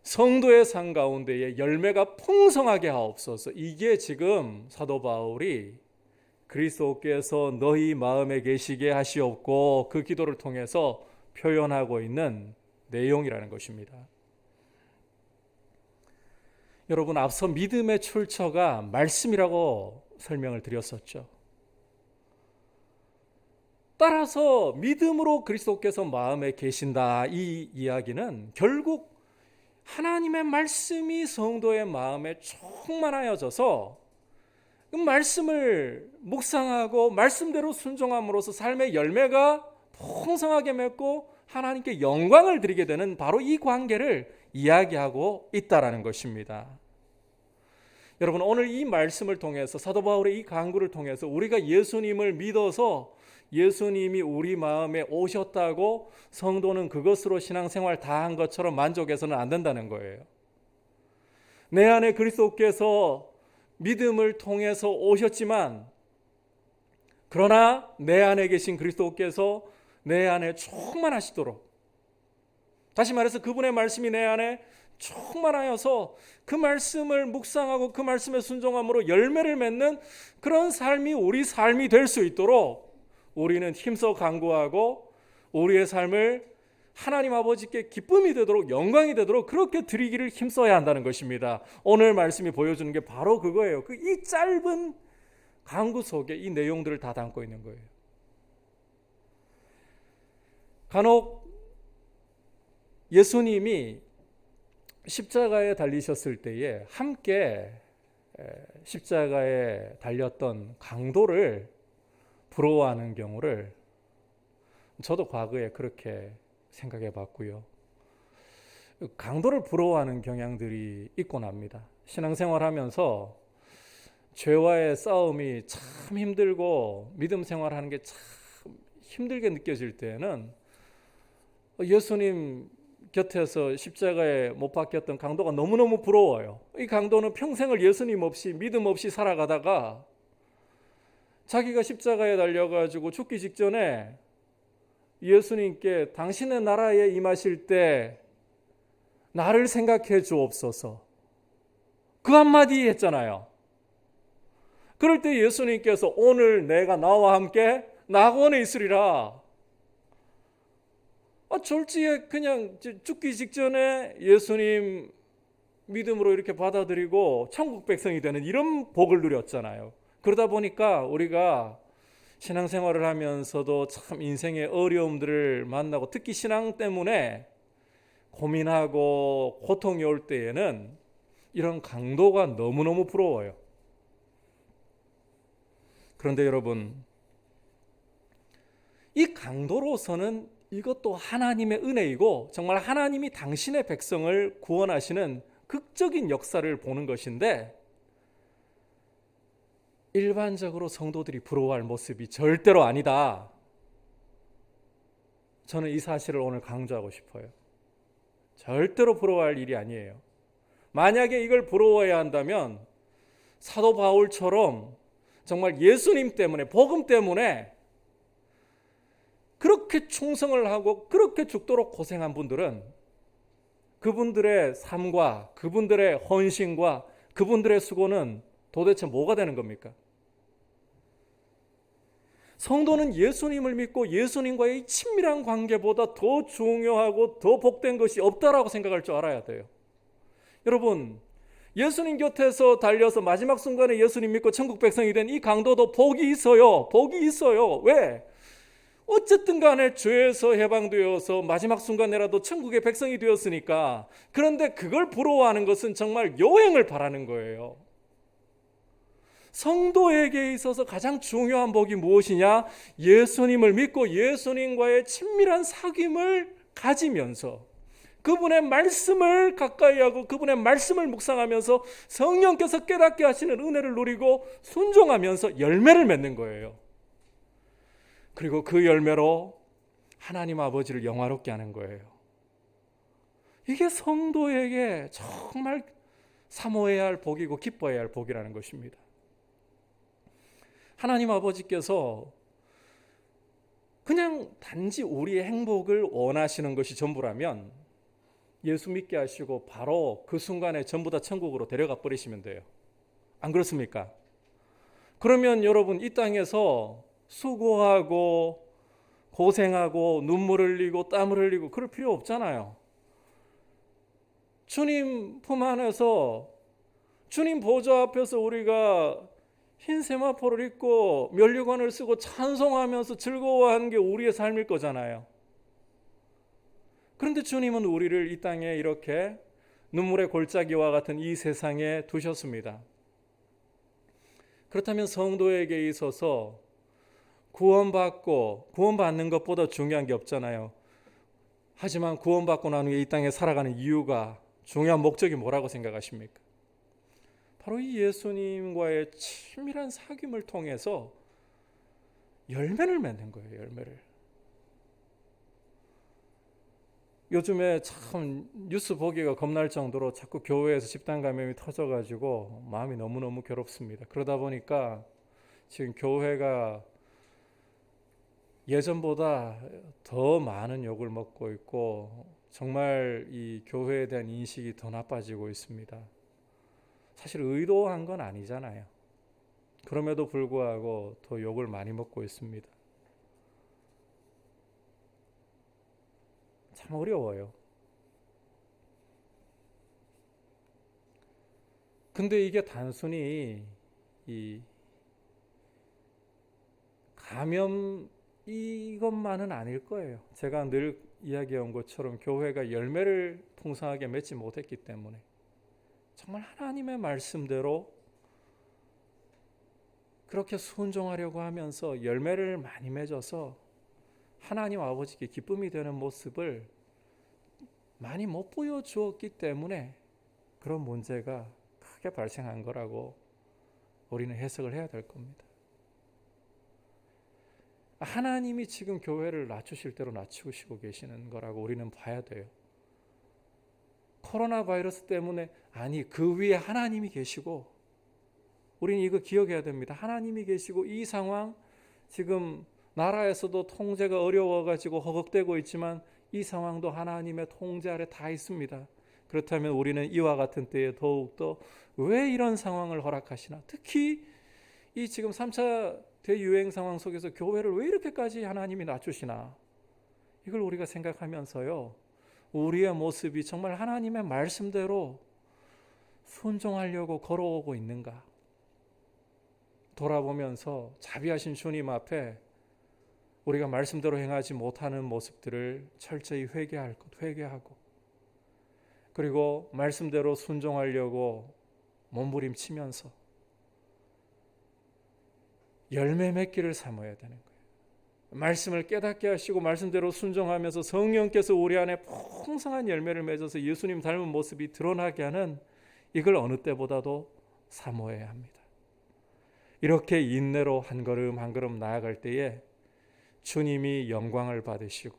성도의 삶 가운데에 열매가 풍성하게 하옵소서. 이게 지금 사도 바울이 그리스도께서 너희 마음에 계시게 하시옵고 그 기도를 통해서 표현하고 있는 내용이라는 것입니다. 여러분, 앞서 믿음의 출처가 말씀이라고 설명을 드렸었죠. 따라서 믿음으로 그리스도께서 마음에 계신다, 이 이야기는 결국 하나님의 말씀이 성도의 마음에 충만하여져서 그 말씀을 묵상하고 말씀대로 순종함으로써 삶의 열매가 풍성하게 맺고 하나님께 영광을 드리게 되는 바로 이 관계를 이야기하고 있다라는 것입니다. 여러분, 오늘 이 말씀을 통해서 사도 바울의 이 강구를 통해서 우리가 예수님을 믿어서 예수님이 우리 마음에 오셨다고 성도는 그것으로 신앙생활 다 한 것처럼 만족해서는 안 된다는 거예요. 내 안에 그리스도께서 믿음을 통해서 오셨지만 그러나 내 안에 계신 그리스도께서 내 안에 충만하시도록, 다시 말해서 그분의 말씀이 내 안에 충만하여서 그 말씀을 묵상하고 그 말씀에 순종함으로 열매를 맺는 그런 삶이 우리 삶이 될 수 있도록 우리는 힘써 간구하고 우리의 삶을 하나님 아버지께 기쁨이 되도록 영광이 되도록 그렇게 드리기를 힘써야 한다는 것입니다. 오늘 말씀이 보여주는 게 바로 그거예요. 이 짧은 간구 속에 이 내용들을 다 담고 있는 거예요. 간혹 예수님이 십자가에 달리셨을 때에 함께 십자가에 달렸던 강도를 부러워하는 경우를 저도 과거에 그렇게 생각해 봤고요. 강도를 부러워하는 경향들이 있곤 합니다. 신앙생활하면서 죄와의 싸움이 참 힘들고 믿음 생활하는 게 참 힘들게 느껴질 때에는 예수님 곁에서 십자가에 못 박혔던 강도가 너무너무 부러워요. 이 강도는 평생을 예수님 없이 믿음 없이 살아가다가 자기가 십자가에 달려가지고 죽기 직전에 예수님께 당신의 나라에 임하실 때 나를 생각해 주옵소서, 그 한마디 했잖아요. 그럴 때 예수님께서 오늘 내가 나와 함께 낙원에 있으리라. 졸지에 그냥 죽기 직전에 예수님 믿음으로 이렇게 받아들이고 천국 백성이 되는 이런 복을 누렸잖아요. 그러다 보니까 우리가 신앙생활을 하면서도 참 인생의 어려움들을 만나고 특히 신앙 때문에 고민하고 고통이 올 때에는 이런 강도가 너무너무 부러워요. 그런데 여러분, 이 강도로서는 이것도 하나님의 은혜이고 정말 하나님이 당신의 백성을 구원하시는 극적인 역사를 보는 것인데, 일반적으로 성도들이 부러워할 모습이 절대로 아니다. 저는 이 사실을 오늘 강조하고 싶어요. 절대로 부러워할 일이 아니에요. 만약에 이걸 부러워해야 한다면 사도 바울처럼 정말 예수님 때문에, 복음 때문에 그렇게 충성을 하고 그렇게 죽도록 고생한 분들은 그분들의 삶과 그분들의 헌신과 그분들의 수고는 도대체 뭐가 되는 겁니까? 성도는 예수님을 믿고 예수님과의 친밀한 관계보다 더 중요하고 더 복된 것이 없다라고 생각할 줄 알아야 돼요. 여러분, 예수님 곁에서 달려서 마지막 순간에 예수님 믿고 천국 백성이 된 이 강도도 복이 있어요. 복이 있어요. 왜? 어쨌든 간에 죄에서 해방되어서 마지막 순간에라도 천국의 백성이 되었으니까. 그런데 그걸 부러워하는 것은 정말 여행을 바라는 거예요. 성도에게 있어서 가장 중요한 복이 무엇이냐? 예수님을 믿고 예수님과의 친밀한 사귐을 가지면서 그분의 말씀을 가까이 하고 그분의 말씀을 묵상하면서 성령께서 깨닫게 하시는 은혜를 누리고 순종하면서 열매를 맺는 거예요. 그리고 그 열매로 하나님 아버지를 영화롭게 하는 거예요. 이게 성도에게 정말 사모해야 할 복이고 기뻐해야 할 복이라는 것입니다. 하나님 아버지께서 그냥 단지 우리의 행복을 원하시는 것이 전부라면 예수 믿게 하시고 바로 그 순간에 전부 다 천국으로 데려가 버리시면 돼요. 안 그렇습니까? 그러면 여러분, 이 땅에서 수고하고 고생하고 눈물 흘리고 땀을 흘리고 그럴 필요 없잖아요. 주님 품 안에서 주님 보좌 앞에서 우리가 흰 세마포를 입고 면류관을 쓰고 찬송하면서 즐거워하는 게 우리의 삶일 거잖아요. 그런데 주님은 우리를 이 땅에 이렇게 눈물의 골짜기와 같은 이 세상에 두셨습니다. 그렇다면 성도에게 있어서 구원받는 것보다 중요한 게 없잖아요. 하지만 구원받고 난 후에 이 땅에 살아가는 이유가, 중요한 목적이 뭐라고 생각하십니까? 바로 이 예수님과의 친밀한 사귐을 통해서 열매를 맺는 거예요. 열매를. 요즘에 참 뉴스 보기가 겁날 정도로 자꾸 교회에서 집단 감염이 터져가지고 마음이 너무너무 괴롭습니다. 그러다 보니까 지금 교회가 예전보다 더 많은 욕을 먹고 있고, 정말 이 교회에 대한 인식이 더 나빠지고 있습니다. 사실 의도한 건 아니잖아요. 그럼에도 불구하고 더 욕을 많이 먹고 있습니다. 참 어려워요. 근데 이게 단순히 이 감염 이것만은 아닐 거예요. 제가 늘 이야기한 것처럼 교회가 열매를 풍성하게 맺지 못했기 때문에 정말 하나님의 말씀대로 그렇게 순종하려고 하면서 열매를 많이 맺어서 하나님 아버지께 기쁨이 되는 모습을 많이 못 보여주었기 때문에 그런 문제가 크게 발생한 거라고 우리는 해석을 해야 될 겁니다. 하나님이 지금 교회를 낮추실 대로 낮추시고 계시는 거라고 우리는 봐야 돼요. 코로나 바이러스 때문에, 아니, 그 위에 하나님이 계시고, 우리는 이거 기억해야 됩니다. 하나님이 계시고, 이 상황 지금 나라에서도 통제가 어려워가지고 허걱대고 있지만 이 상황도 하나님의 통제 아래 다 있습니다. 그렇다면 우리는 이와 같은 때에 더욱더 왜 이런 상황을 허락하시나, 특히 이 지금 3차 대유행 상황 속에서 교회를 왜 이렇게까지 하나님이 낮추시나, 이걸 우리가 생각하면서요, 우리의 모습이 정말 하나님의 말씀대로 순종하려고 걸어오고 있는가 돌아보면서 자비하신 주님 앞에 우리가 말씀대로 행하지 못하는 모습들을 철저히 회개하고, 그리고 말씀대로 순종하려고 몸부림치면서 열매 맺기를 사모해야 되는 거예요. 말씀을 깨닫게 하시고 말씀대로 순종하면서 성령께서 우리 안에 풍성한 열매를 맺어서 예수님 닮은 모습이 드러나게 하는, 이걸 어느 때보다도 사모해야 합니다. 이렇게 인내로 한 걸음 한 걸음 나아갈 때에 주님이 영광을 받으시고,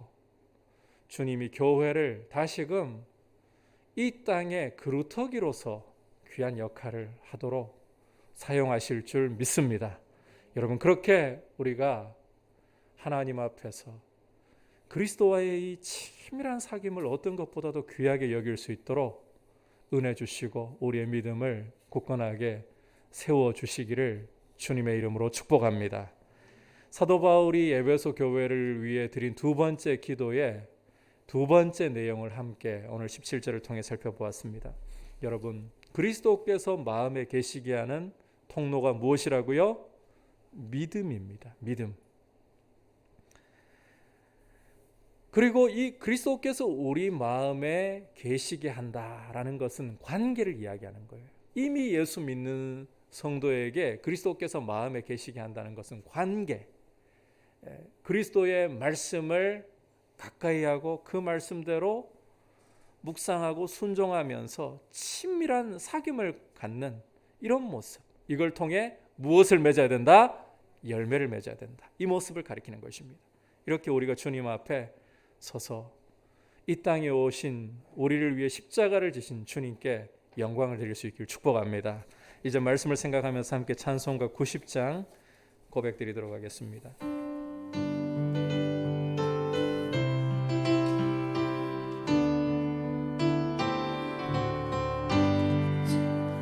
주님이 교회를 다시금 이 땅의 그루터기로서 귀한 역할을 하도록 사용하실 줄 믿습니다. 여러분, 그렇게 우리가 하나님 앞에서 그리스도와의 이 친밀한 사귐을 어떤 것보다도 귀하게 여길 수 있도록 은혜 주시고 우리의 믿음을 굳건하게 세워주시기를 주님의 이름으로 축복합니다. 사도 바울이 에베소 교회를 위해 드린 두 번째 기도의 두 번째 내용을 함께 오늘 17절을 통해 살펴보았습니다. 여러분, 그리스도께서 마음에 계시게 하는 통로가 무엇이라고요? 믿음입니다. 믿음. 그리고 이 그리스도께서 우리 마음에 계시게 한다라는 것은 관계를 이야기하는 거예요. 이미 예수 믿는 성도에게 그리스도께서 마음에 계시게 한다는 것은 관계, 그리스도의 말씀을 가까이 하고 그 말씀대로 묵상하고 순종하면서 친밀한 사귐을 갖는 이런 모습, 이걸 통해 무엇을 맺어야 된다? 열매를 맺어야 된다. 이 모습을 가리키는 것입니다. 이렇게 우리가 주님 앞에 서서 이 땅에 오신 우리를 위해 십자가를 지신 주님께 영광을 드릴 수 있기를 축복합니다. 이제 말씀을 생각하면서 함께 찬송가 90장 고백드리도록 하겠습니다.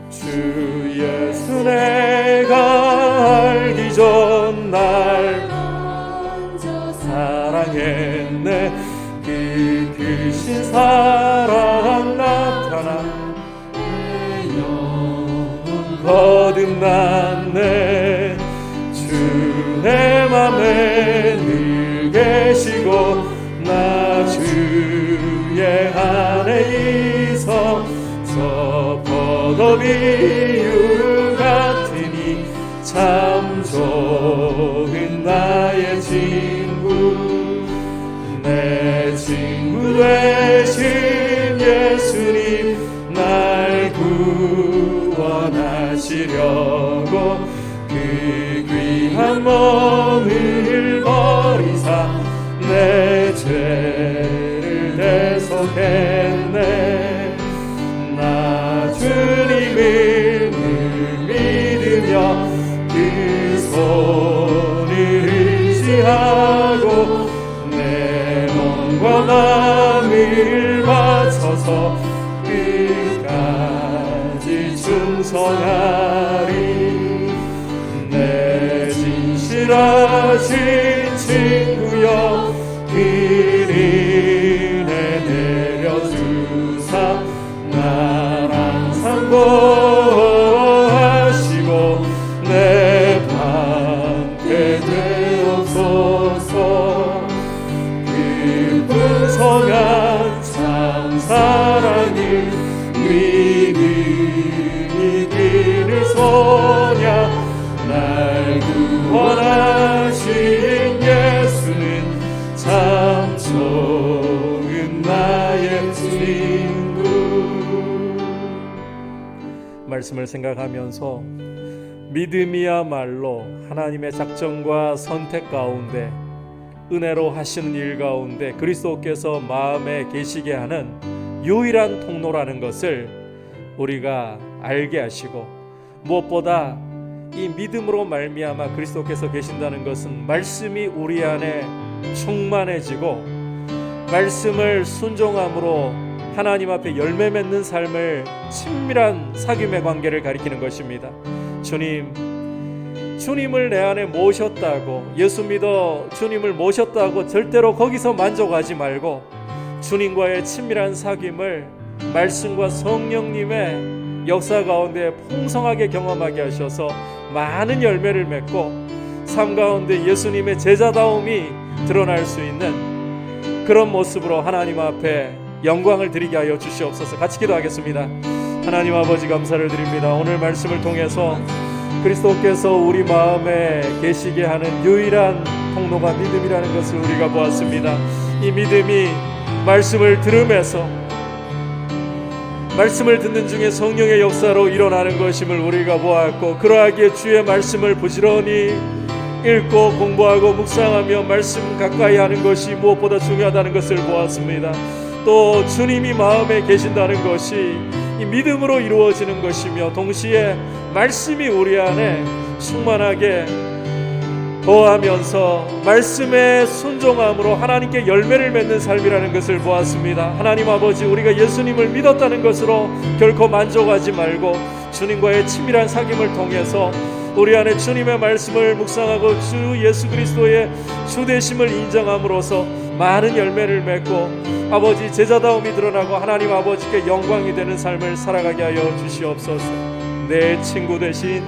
주 예수 내가 알기 전 날 사랑했네. 그 크신 사랑 나타나 내 영혼 거듭났네. 주 내 맘에 늘 계시고 나 주의 안에 있어 이유 같으니 참 좋은 나의 친구, 내 친구 되신 예수님 날 구원하시려고 그 귀한 몸을 버리사 내 죄를 대속했네. 나 주님을 믿으며 그 손을 의지하고 내 몸과 마음을 바쳐서 끝까지 충성하리. 내 진실하신 친구여 길 인에 내려주사 날 항상 보호하시고 내 밤새 되옵소서. 그 풍성한 참 사랑을 믿음이 길을 소냐 날 구원하신 예수는 참 좋은 나의 친구. 말씀을 생각하면서 믿음이야말로 하나님의 작정과 선택 가운데 은혜로 하시는 일 가운데 그리스도께서 마음에 계시게 하는 유일한 통로라는 것을 우리가 알게 하시고, 무엇보다 이 믿음으로 말미암아 그리스도께서 계신다는 것은 말씀이 우리 안에 충만해지고 말씀을 순종함으로 하나님 앞에 열매 맺는 삶을 친밀한 사귐의 관계를 가리키는 것입니다. 주님을 내 안에 모셨다고, 예수 믿어 주님을 모셨다고 절대로 거기서 만족하지 말고 주님과의 친밀한 사귐을 말씀과 성령님의 역사 가운데 풍성하게 경험하게 하셔서 많은 열매를 맺고 삶 가운데 예수님의 제자다움이 드러날 수 있는 그런 모습으로 하나님 앞에 영광을 드리게 하여 주시옵소서. 같이 기도하겠습니다. 하나님 아버지, 감사를 드립니다. 오늘 말씀을 통해서 그리스도께서 우리 마음에 계시게 하는 유일한 통로가 믿음이라는 것을 우리가 보았습니다. 이 믿음이 말씀을 들음에서, 말씀을 듣는 중에 성령의 역사로 일어나는 것임을 우리가 보았고, 그러하기에 주의 말씀을 부지런히 읽고 공부하고 묵상하며 말씀 가까이 하는 것이 무엇보다 중요하다는 것을 보았습니다. 또 주님이 마음에 계신다는 것이 이 믿음으로 이루어지는 것이며, 동시에 말씀이 우리 안에 충만하게 거하면서 말씀에 순종함으로 하나님께 열매를 맺는 삶이라는 것을 보았습니다. 하나님 아버지, 우리가 예수님을 믿었다는 것으로 결코 만족하지 말고 주님과의 친밀한 사귐을 통해서 우리 안에 주님의 말씀을 묵상하고 주 예수 그리스도의 주되심을 인정함으로써 많은 열매를 맺고 아버지 제자다움이 드러나고 하나님 아버지께 영광이 되는 삶을 살아가게 하여 주시옵소서. 내 친구 되신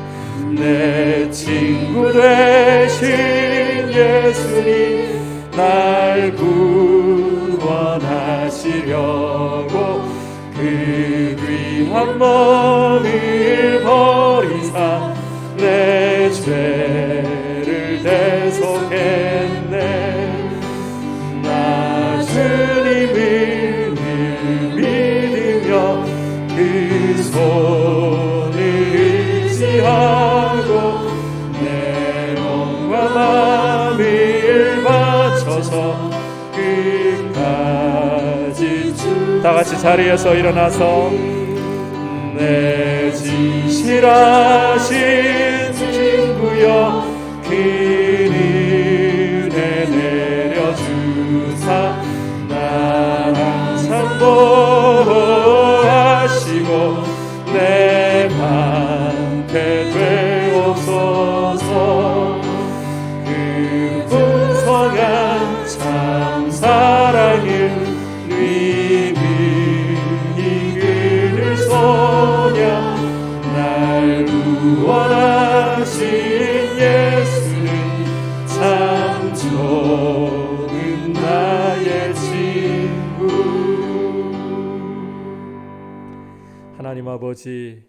예수님 날 구원하시려고 그 귀한 몸을 버리사 내 죄를 대속했네. 나 주님을 믿으며 그 손을 의지하고 내 몸과 마음을 바쳐서 끝까지 다 같이 자리에서 일어나서 내 진실하신 친구여 그 은혜 내려주사 날 항상 보호하시고 내 방패 되옵소서. 그 풍성한 참 사랑을 이끌을 소냐 날 구원하신 예수는 참 좋은 나의 친구. 하나님 아버지,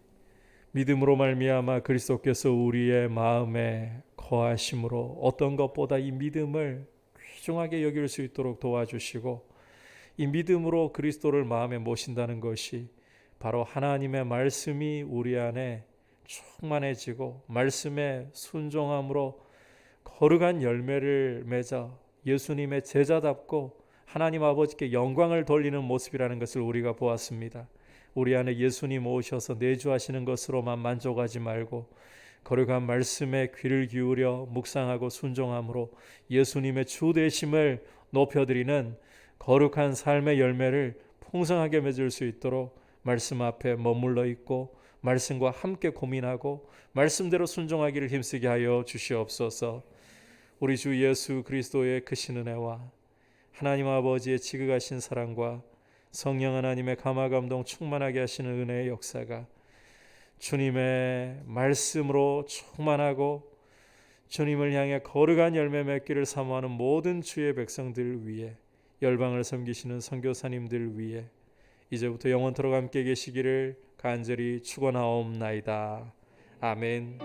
믿음으로 말미암아 그리스도께서 우리의 마음에 거하심으로 어떤 것보다 이 믿음을 귀중하게 여길 수 있도록 도와주시고, 이 믿음으로 그리스도를 마음에 모신다는 것이 바로 하나님의 말씀이 우리 안에 충만해지고 말씀에 순종함으로 거룩한 열매를 맺어 예수님의 제자답고 하나님 아버지께 영광을 돌리는 모습이라는 것을 우리가 보았습니다. 우리 안에 예수님 오셔서 내주하시는 것으로만 만족하지 말고 거룩한 말씀에 귀를 기울여 묵상하고 순종함으로 예수님의 주 되심을 높여드리는 거룩한 삶의 열매를 풍성하게 맺을 수 있도록 말씀 앞에 머물러 있고 말씀과 함께 고민하고 말씀대로 순종하기를 힘쓰게 하여 주시옵소서. 우리 주 예수 그리스도의 크신 은혜와 하나님 아버지의 지극하신 사랑과 성령 하나님의 감화 감동 충만하게 하시는 은혜의 역사가 주님의 말씀으로 충만하고 주님을 향해 거룩한 열매 맺기를 사모하는 모든 주의 백성들 위해, 열방을 섬기시는 선교사님들 위해 이제부터 영원토록 함께 계시기를 간절히 축원하옵나이다. 아멘.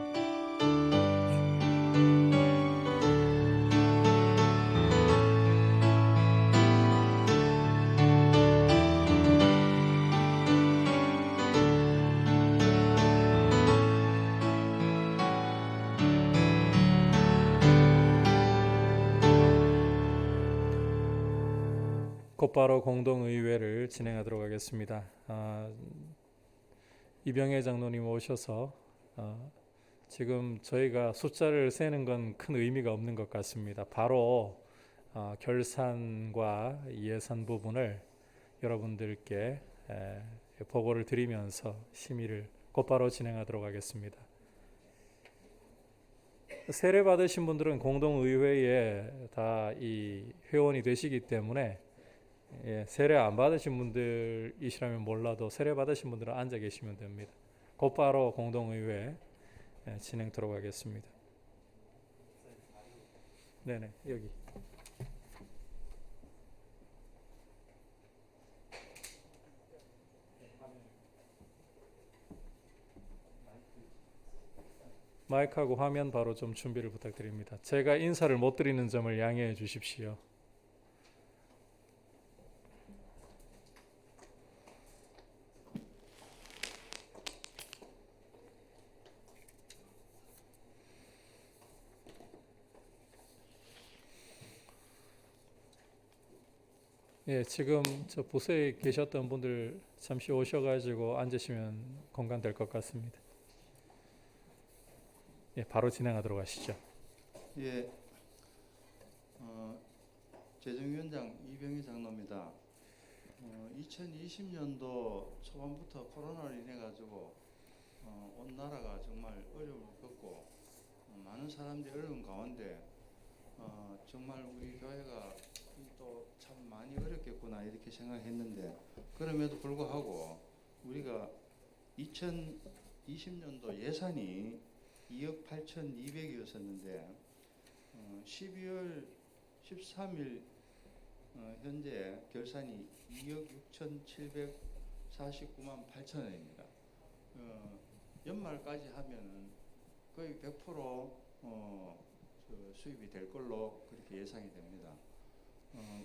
곧바로 공동의회를 진행하도록 하겠습니다. 이병혜 장로님 오셔서 지금 저희가 숫자를 세는 건 큰 의미가 없는 것 같습니다. 바로 결산과 예산 부분을 여러분들께 보고를 드리면서 심의를 곧바로 진행하도록 하겠습니다. 세례 받으신 분들은 공동의회에 다 이 회원이 되시기 때문에, 세례 안 받으신 분들이시라면 몰라도 세례 받으신 분들은 앉아 계시면 됩니다. 곧바로 공동의회 진행토록 하겠습니다. 네네, 여기. 마이크하고 화면 바로 좀 준비를 부탁드립니다. 제가 인사를 못 드리는 점을 양해해 주십시오. 지금 저 부서에 계셨던 분들 잠시 오셔가지고 앉으시면 공간될 것 같습니다. 바로 진행하도록 하시죠. 예, 재정위원장 이병희 장로입니다. 2020년도 초반부터 코로나로 인해 가지고 온 나라가 정말 어려움을 겪고 많은 사람들이 어려운 가운데 정말 우리 교회가 또 참 많이 어렵겠구나 이렇게 생각했는데, 그럼에도 불구하고 우리가 2020년도 예산이 2억 8,200이었었는데 12월 13일 현재 결산이 2억 6,749만 8천 원입니다. 연말까지 하면은 거의 100% 수입이 될 걸로 그렇게 예상이 됩니다.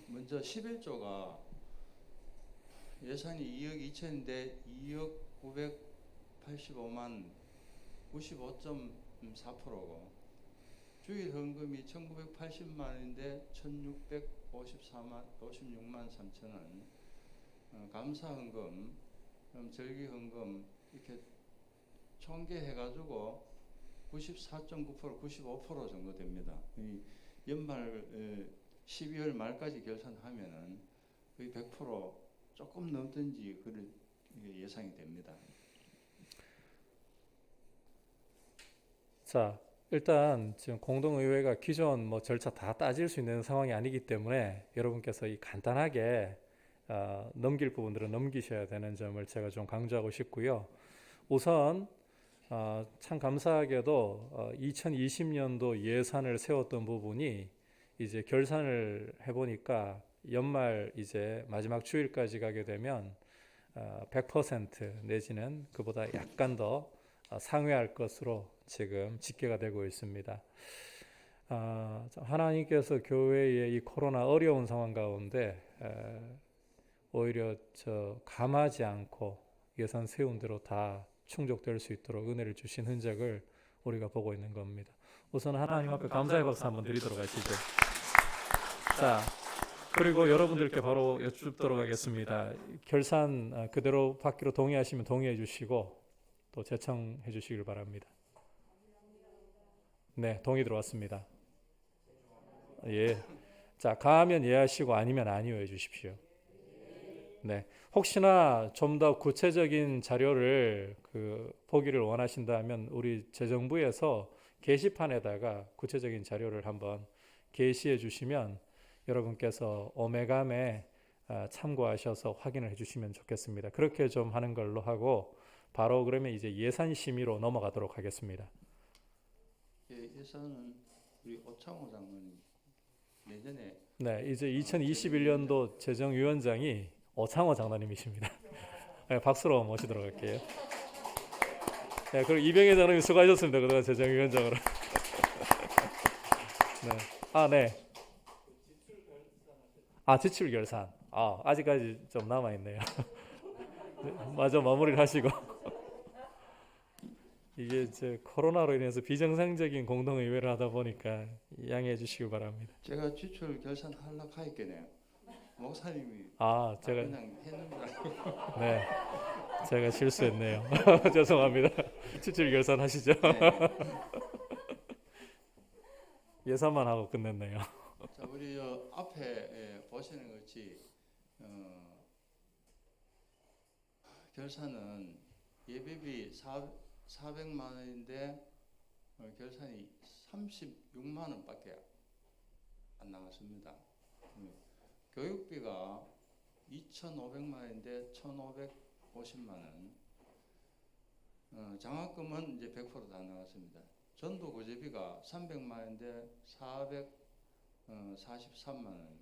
먼저 11조가 예산이 2억 2천인데 2억 985만 95.4%고, 주일 헌금이 1,980만 원인데 1,656만 3천 원, 감사 헌금, 절기 헌금 이렇게 총계해가지고 94.9%, 95% 정도 됩니다. 이 연말 12월 말까지 결산하면은 거의 100% 조금 넘든지 그런 예상이 됩니다. 자, 일단 지금 공동의회가 기존 절차 다 따질 수 있는 상황이 아니기 때문에 여러분께서 이 간단하게 넘길 부분들은 넘기셔야 되는 점을 제가 좀 강조하고 싶고요. 우선 참 감사하게도 2020년도 예산을 세웠던 부분이 이제 결산을 해보니까 연말 이제 마지막 주일까지 가게 되면 100% 내지는 그보다 약간 더 상회할 것으로 지금 집계가 되고 있습니다. 하나님께서 교회의 이 코로나 어려운 상황 가운데 오히려 감하지 않고 예산 세운 대로 다 충족될 수 있도록 은혜를 주신 흔적을 우리가 보고 있는 겁니다. 우선 하나님 앞에 감사의 박수 한번 드리도록 하시죠. 자, 그리고 여러분들께 바로 여쭙도록 하겠습니다. 결산 그대로 받기로 동의하시면 동의해 주시고 또 제청해 주시길 바랍니다. 네, 동의 들어왔습니다. 예. 자, 가하면 예 하시고 아니면 아니요 해 주십시오. 네. 혹시나 좀 더 구체적인 자료를 보기를 원하신다면 우리 재정부에서 게시판에다가 구체적인 자료를 한번 게시해 주시면 여러분께서 오메감에 참고하셔서 확인을 해 주시면 좋겠습니다. 그렇게 좀 하는 걸로 하고 바로 그러면 이제 예산 심의로 넘어가도록 하겠습니다. 예, 예산은 우리 오창호 장관이 예전에 네, 이제 2021년도 재정위원장이 오창호 장관님이십니다. 네, 박수로 모시도록 할게요. 네, 그리고 이병희 장관님 수고하셨습니다. 그동안 재정위원장으로. 네. 네. 지출 결산. 아직까지 좀 남아 있네요. 마저 마무리를 하시고. 이게 이제 코로나로 인해서 비정상적인 공동의회를 하다 보니까 양해해 주시기 바랍니다. 제가 지출 결산 하려고 했겠네요. 목사님이 제가 그냥 해는 줄 알고. 네, 제가 실수했네요. 죄송합니다. 지출 결산하시죠. 네. 예산만 하고 끝냈네요. 자, 우리 앞에 보시는 것이 결산은 예비비 400만 원인데 결산이 36만 원밖에 안 나갔습니다. 교육비가 2,500만 원인데 1,550만 원. 장학금은 이제 100% 다 나갔습니다. 전도 고제비가 300만 원인데 443만 원.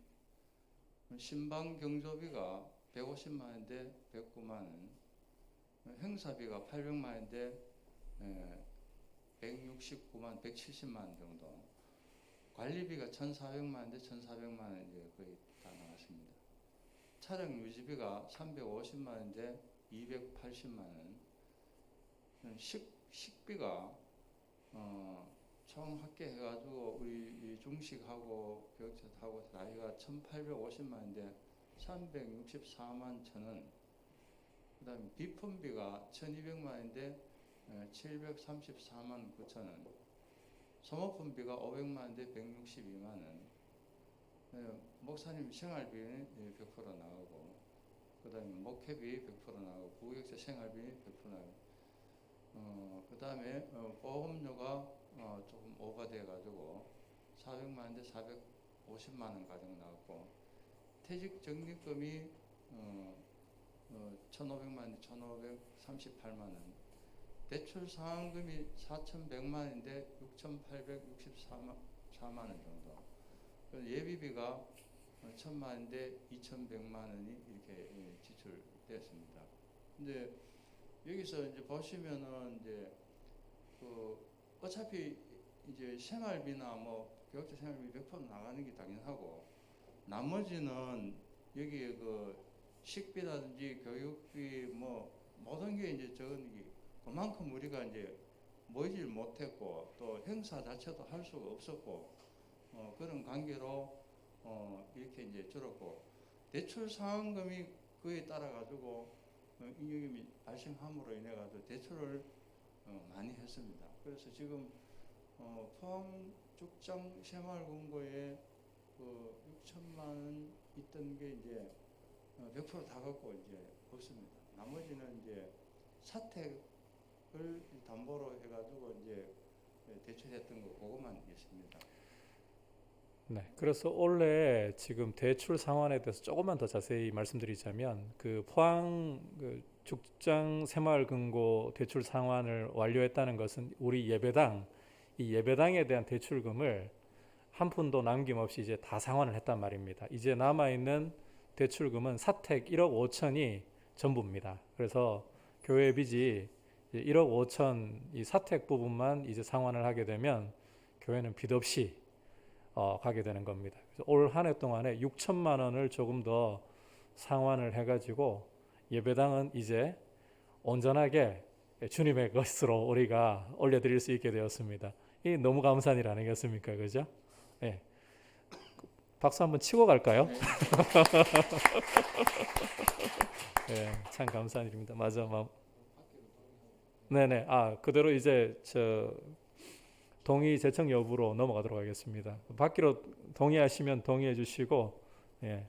신방 경조비가 150만 원인데 109만 원. 행사비가 800만 원인데 169만 170만 원 정도. 관리비가 1,400만 원인데 1,400만 원 이제 거의 다 나갔습니다. 촬영 유지비가 350만 원인데 280만 원. 식비가 총 합계해가지고 우리 중식하고 격차하고 나이가 1,850만 원인데 364만 1,000원. 그다음에 비품비가 1,200만 원인데 734만 9,000원. 소모품비가 500만 원인데 162만 원. 목사님 생활비는 100% 나가고, 그다음에 목회비 100% 나가고, 부격자 생활비 100% 나가고. 그다음에 보험료가 조금 오버돼 가지고 400만 원인데 450만 원 가량 나왔고, 퇴직 적립금이 1,500만 원인데 1,538만 원, 대출 상환금이 4,100만 원인데 6,864만 원 정도, 예비비가 1,000만 원인데 2,100만 원이 이렇게 지출되었습니다. 근데 여기서 이제 보시면은 이제 어차피 이제 생활비나 교육자 생활비 100% 나가는 게 당연하고, 나머지는 여기에 식비라든지 교육비 모든 게 이제 그만큼 우리가 이제 모이질 못했고 또 행사 자체도 할 수가 없었고 그런 관계로 이렇게 이제 줄었고, 대출 상환금이 그에 따라 가지고 잉여금이 발생함으로 인해 가지고 대출을 많이 했습니다. 그래서 지금 포항 죽장 새마을금고에 6천만 원 있던 게 이제 100% 다 갖고 이제 없습니다. 나머지는 이제 사택을 담보로 해가지고 이제 대출했던 거 그것만 있습니다. 네, 그래서 원래 지금 대출 상환에 대해서 조금만 더 자세히 말씀드리자면 포항 죽장 새마을금고 대출 상환을 완료했다는 것은 우리 예배당, 이 예배당에 대한 대출금을 한 푼도 남김없이 이제 다 상환을 했단 말입니다. 이제 남아있는 대출금은 사택 1억 5천이 전부입니다. 그래서 교회 빚이 이제 1억 5천 이 사택 부분만 이제 상환을 하게 되면 교회는 빚 없이 가게 되는 겁니다. 그래서 올 한 해 동안에 6천만 원을 조금 더 상환을 해가지고 예배당은 이제 온전하게 주님의 것으로 우리가 올려드릴 수 있게 되었습니다. 이 너무 감사한 일 아니겠습니까, 그죠? 예. 박수 한번 치고 갈까요? 예, 참 감사한 일입니다. 맞아, 네네. 그대로 이제 동의 제청 여부로 넘어가도록 하겠습니다. 받기로 동의하시면 동의해 주시고, 예,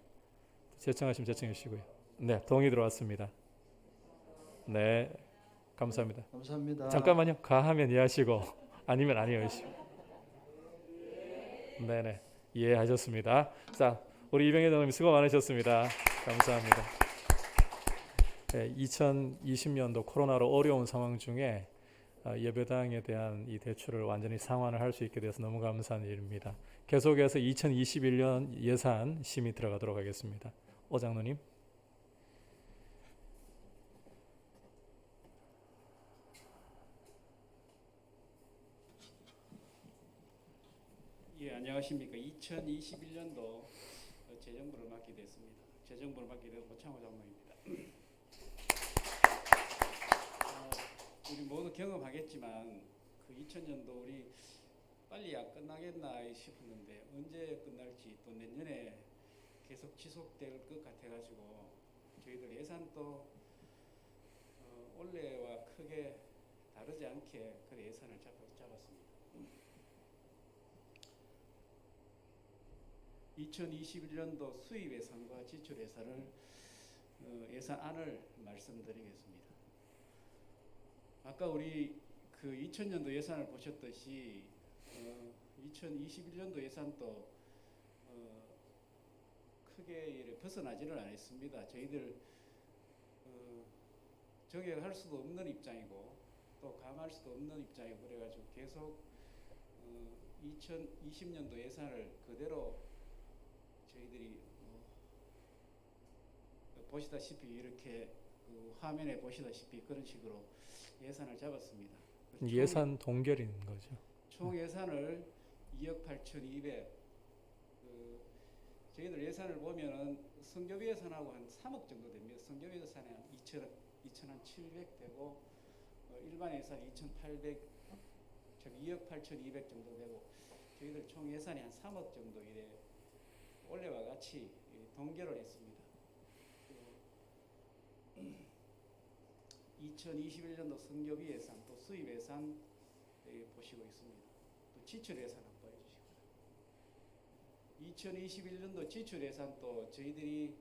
제청하시면 제청해 주시고요. 네, 동의 들어왔습니다. 네, 감사합니다. 감사합니다. 잠깐만요. 가하면 이해하시고 아니면 아니하시고. 네네, 이해하셨습니다. 자, 우리 이병희 장로님 수고 많으셨습니다. 감사합니다. 네, 2020년도 코로나로 어려운 상황 중에 예배당에 대한 이 대출을 완전히 상환을 할 수 있게 돼서 너무 감사한 일입니다. 계속해서 2021년 예산 심의 들어가도록 하겠습니다. 오 장로님. 예, 안녕하십니까. 2021년도 재정부를 맡게 됐습니다. 재정부를 맡게 된 오창호 장로입니다. 우리 모두 경험하겠지만 그 2000년도 우리 빨리 안 끝나겠나 싶었는데 언제 끝날지 또 내년에 계속 지속될 것 같아가지고 저희들 예산도 올해와 크게 다르지 않게 그 예산을 잡았습니다. 2021년도 수입 예산과 지출 예산을 예산안을 말씀드리겠습니다. 아까 우리 그 2000년도 예산을 보셨듯이 2021년도 예산도 크게 벗어나지를 않았습니다. 저희들 저격할 수도 없는 입장이고 또 감할 수도 없는 입장이고 그래가지고 계속 2020년도 예산을 그대로 저희들이 보시다시피 이렇게 그 화면에 보시다시피 그런 식으로 예산을 잡았습니다. 예산 동결인 거죠. 총 예산을 2억 8,200. 저희들 예산을 보면은 성교비 예산하고 한 3억 정도 됩니다. 성교비 예산이 한 2,700 되고 일반 예산 2,800, 즉 2억 8,200 정도 되고 저희들 총 예산이 한 3억 정도 이래 올해와 같이 동결을 했습니다. 2021년도 성교비 예산 또 수입 예산 보시고 있습니다. 또 지출 예산 한번 보여주시고요. 2021년도 지출 예산 또 저희들이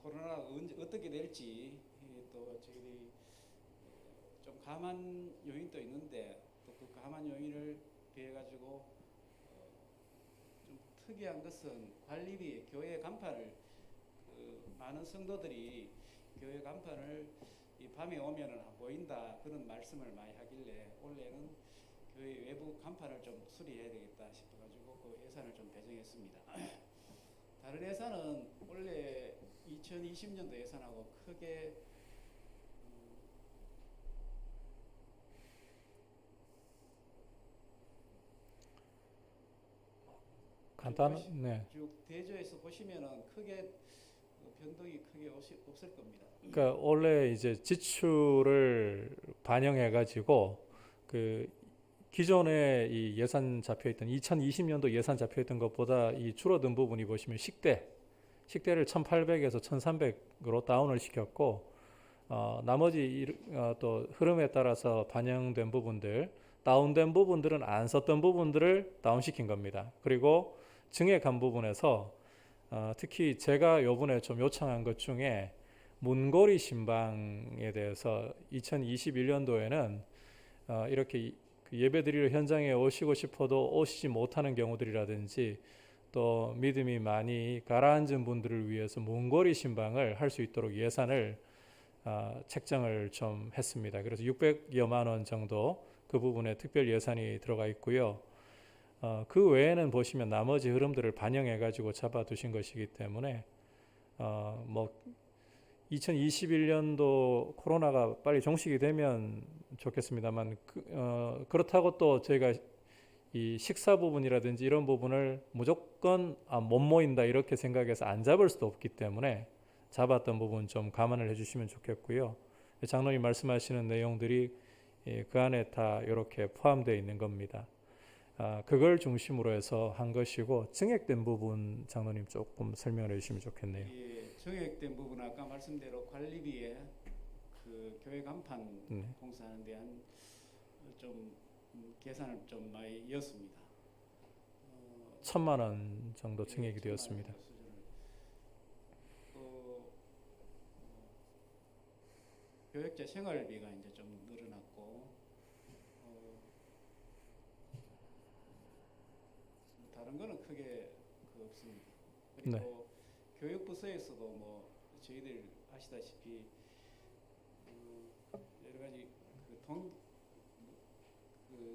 코로나가 어떻게 될지 또 저희들이 좀 감안 요인도 있는데 또 그 감안 요인을 비해 가지고 좀 특이한 것은 관리비 교회 간판을 많은 성도들이 교회 간판을 이 밤에 오면은 안 보인다 그런 말씀을 많이 하길래 올해는 교회 외부 간판을 좀 수리해야 되겠다 싶어가지고 그 예산을 좀 배정했습니다. 다른 예산은 원래 2020년도 예산하고 크게 네. 쭉 대조해서 보시면은 크게 변동이 크게 없을 겁니다. 그러니까 원래 이제 지출을 반영해 가지고 그 기존에 이 예산 잡혀 있던 2020년도 예산 잡혀 있던 것보다 이 줄어든 부분이 보시면 식대를 1,800에서 1,300으로 다운을 시켰고 나머지 또 흐름에 따라서 반영된 부분들 다운된 부분들은 안 썼던 부분들을 다운시킨 겁니다. 그리고 증액한 부분에서 특히 제가 요번에 좀 요청한 것 중에 문고리 신방에 대해서 2021년도에는 이렇게 예배드리러 현장에 오시고 싶어도 오시지 못하는 경우들이라든지 또 믿음이 많이 가라앉은 분들을 위해서 문고리 신방을 할 수 있도록 예산을 책정을 좀 했습니다. 그래서 600여만 원 정도 그 부분에 특별 예산이 들어가 있고요. 그 외에는 보시면 나머지 흐름들을 반영해 가지고 잡아두신 것이기 때문에 뭐 2021년도 코로나가 빨리 종식이 되면 좋겠습니다만 그렇다고 또 저희가 이 식사 부분이라든지 이런 부분을 무조건 못 모인다 이렇게 생각해서 안 잡을 수도 없기 때문에 잡았던 부분 좀 감안을 해주시면 좋겠고요. 장로님 말씀하시는 내용들이 그 안에 다 이렇게 포함되어 있는 겁니다. 그걸 중심으로 해서 한 것이고 증액된 부분 장로님 조금 설명을 해주시면 좋겠네요. 예, 정액된 부분 아까 말씀대로 관리비에 그 교회 간판 공사하는 데 한 좀 계산을 좀 많이 이었습니다. 1,000만 원 정도 증액이 1,000만 되었습니다. 원 수준을. 또 교역자 생활비가 이제 좀 늘어났고 다른 거는 크게 없습니다. 그리고 네. 교육부서에서도 뭐 저희들 아시다시피 여러 가지 그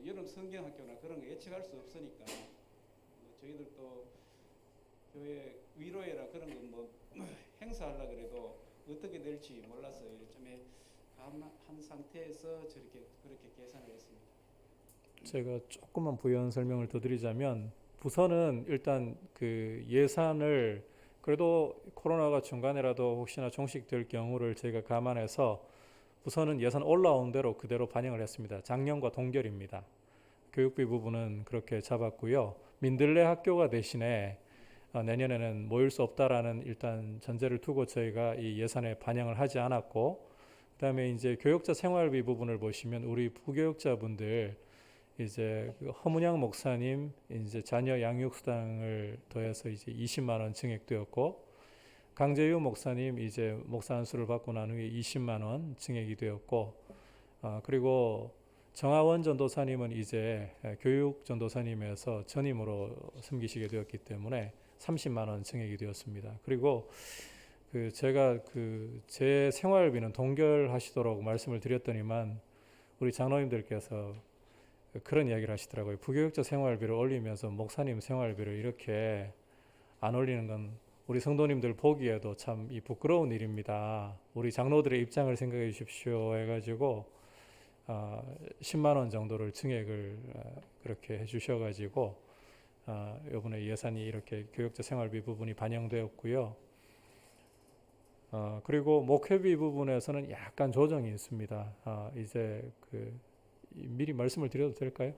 여름 성경학교나 그런 거 예측할 수 없으니까 저희들도 교회 위로회라 그런 거 뭐 행사하려 그래도 어떻게 될지 몰라서 요즘에 감한 상태에서 그렇게 계산을 했습니다. 제가 조금만 부연 설명을 더 드리자면 부서는 일단 그 예산을 그래도 코로나가 중간에라도 혹시나 종식될 경우를 저희가 감안해서 부서는 예산 올라온 대로 그대로 반영을 했습니다. 작년과 동결입니다. 교육비 부분은 그렇게 잡았고요. 민들레 학교가 대신에 내년에는 모일 수 없다라는 일단 전제를 두고 저희가 이 예산에 반영을 하지 않았고, 그다음에 이제 교육자 생활비 부분을 보시면 우리 부교육자분들 이제 그 허문양 목사님 이제 자녀 양육 수당을 더해서 이제 20만 원 증액되었고, 강재유 목사님 이제 목사 안수를 받고 난 후에 20만 원 증액이 되었고, 그리고 정하원 전도사님은 이제 교육 전도사님에서 전임으로 섬기시게 되었기 때문에 30만 원 증액이 되었습니다. 그리고 그 제가 그 제 생활비는 동결하시도록 말씀을 드렸더니만 우리 장로님들께서 그런 이야기를 하시더라고요. 부교육자 생활비를 올리면서 목사님 생활비를 이렇게 안 올리는 건 우리 성도님들 보기에도 참 이 부끄러운 일입니다. 우리 장로들의 입장을 생각해 주십시오 해가지고 10만 원 정도를 증액을 그렇게 해주셔가지고 이번에 예산이 이렇게 교육자 생활비 부분이 반영되었고요. 그리고 목회비 부분에서는 약간 조정이 있습니다. 이제 미리 말씀을 드려도 될까요?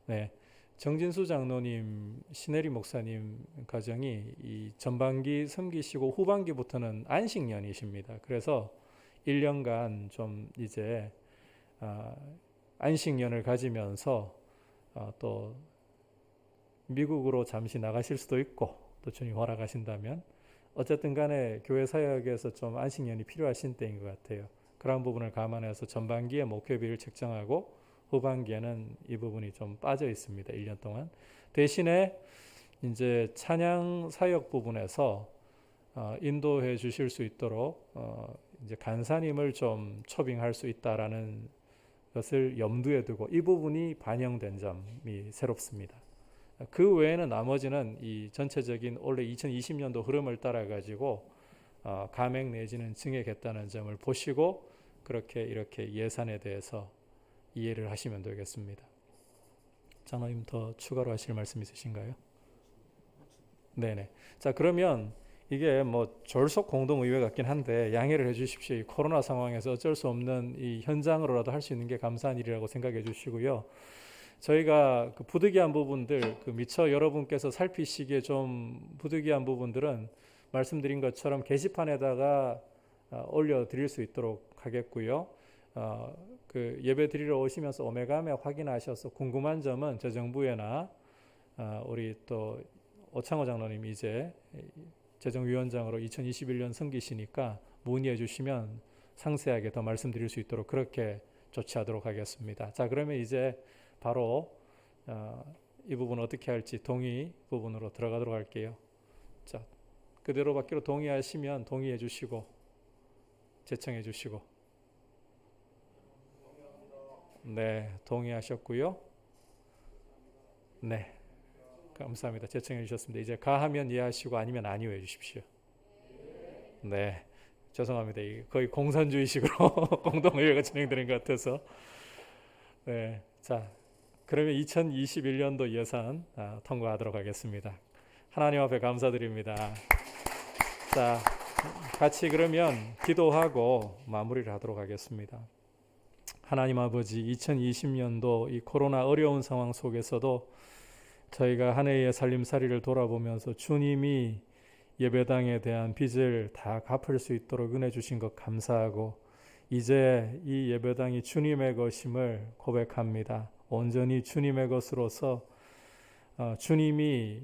네. 정진수 장로님, 신혜리 목사님 가정이 이 전반기 섬기시고 후반기부터는 안식년이십니다. 그래서 1년간 좀 이제 안식년을 가지면서 또 미국으로 잠시 나가실 수도 있고 또 주님 허락하신다면 어쨌든 간에 교회 사역에서 좀 안식년이 필요하신 때인 것 같아요. 그런 부분을 감안해서 전반기에 목회비를 책정하고 후반기에는 이 부분이 좀 빠져 있습니다. 1년 동안. 대신에 이제 찬양 사역 부분에서 인도해 주실 수 있도록 이제 간사님을 좀 초빙할 수 있다라는 것을 염두에 두고 이 부분이 반영된 점이 새롭습니다. 그 외에는 나머지는 이 전체적인 올해 2020년도 흐름을 따라 가지고 감액 내지는 증액했다는 점을 보시고 그렇게 이렇게 예산에 대해서 이해를 하시면 되겠습니다. 장로님 더 추가로 하실 말씀 있으신가요? 네네. 자, 그러면 이게 뭐 졸속 공동의회 같긴 한데 양해를 해주십시오. 이 코로나 상황에서 어쩔 수 없는 이 현장으로라도 할 수 있는 게 감사한 일이라고 생각해 주시고요. 저희가 그 부득이한 부분들, 미처 여러분께서 살피시기에 좀 부득이한 부분들은 말씀드린 것처럼 게시판에다가 올려드릴 수 있도록 하겠고요. 그 예배 드리러 오시면서 오메가메 확인하셔서 궁금한 점은 재정부에나 우리 또 오창호 장로님 이제 재정위원장으로 2021년 섬기시니까 문의해 주시면 상세하게 더 말씀드릴 수 있도록 그렇게 조치하도록 하겠습니다. 자, 그러면 이제 바로 이 부분 어떻게 할지 동의 부분으로 들어가도록 할게요. 자, 그대로 받기로 동의하시면 동의해 주시고 제청해 주시고 네, 동의하셨고요. 네, 감사합니다. 제청해 주셨습니다. 이제 가하면 예하시고 아니면 아니오 해 주십시오. 네, 죄송합니다. 이게 거의 공산주의식으로 공동회의가 진행되는 것 같아서. 네, 자, 그러면 2021년도 예산 통과하도록 하겠습니다. 하나님 앞에 감사드립니다. 자, 같이 그러면 기도하고 마무리를 하도록 하겠습니다. 하나님 아버지, 2020년도 이 코로나 어려운 상황 속에서도 저희가 한 해의 살림살이를 돌아보면서 주님이 예배당에 대한 빚을 다 갚을 수 있도록 은혜 주신 것 감사하고, 이제 이 예배당이 주님의 것임을 고백합니다. 온전히 주님의 것으로서 주님이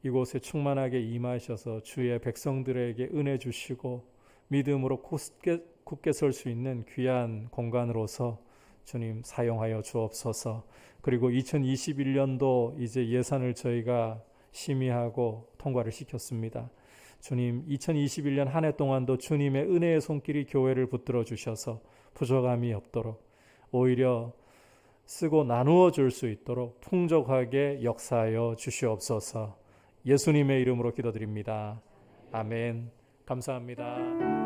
이곳에 충만하게 임하셔서 주의 백성들에게 은혜 주시고 믿음으로 굳게 설 수 있는 귀한 공간으로서 주님 사용하여 주옵소서. 그리고 2021년도 이제 예산을 저희가 심의하고 통과를 시켰습니다. 주님, 2021년 한 해 동안도 주님의 은혜의 손길이 교회를 붙들어 주셔서 부족함이 없도록, 오히려 쓰고 나누어 줄 수 있도록 풍족하게 역사하여 주시옵소서. 예수님의 이름으로 기도드립니다. 아멘. 감사합니다.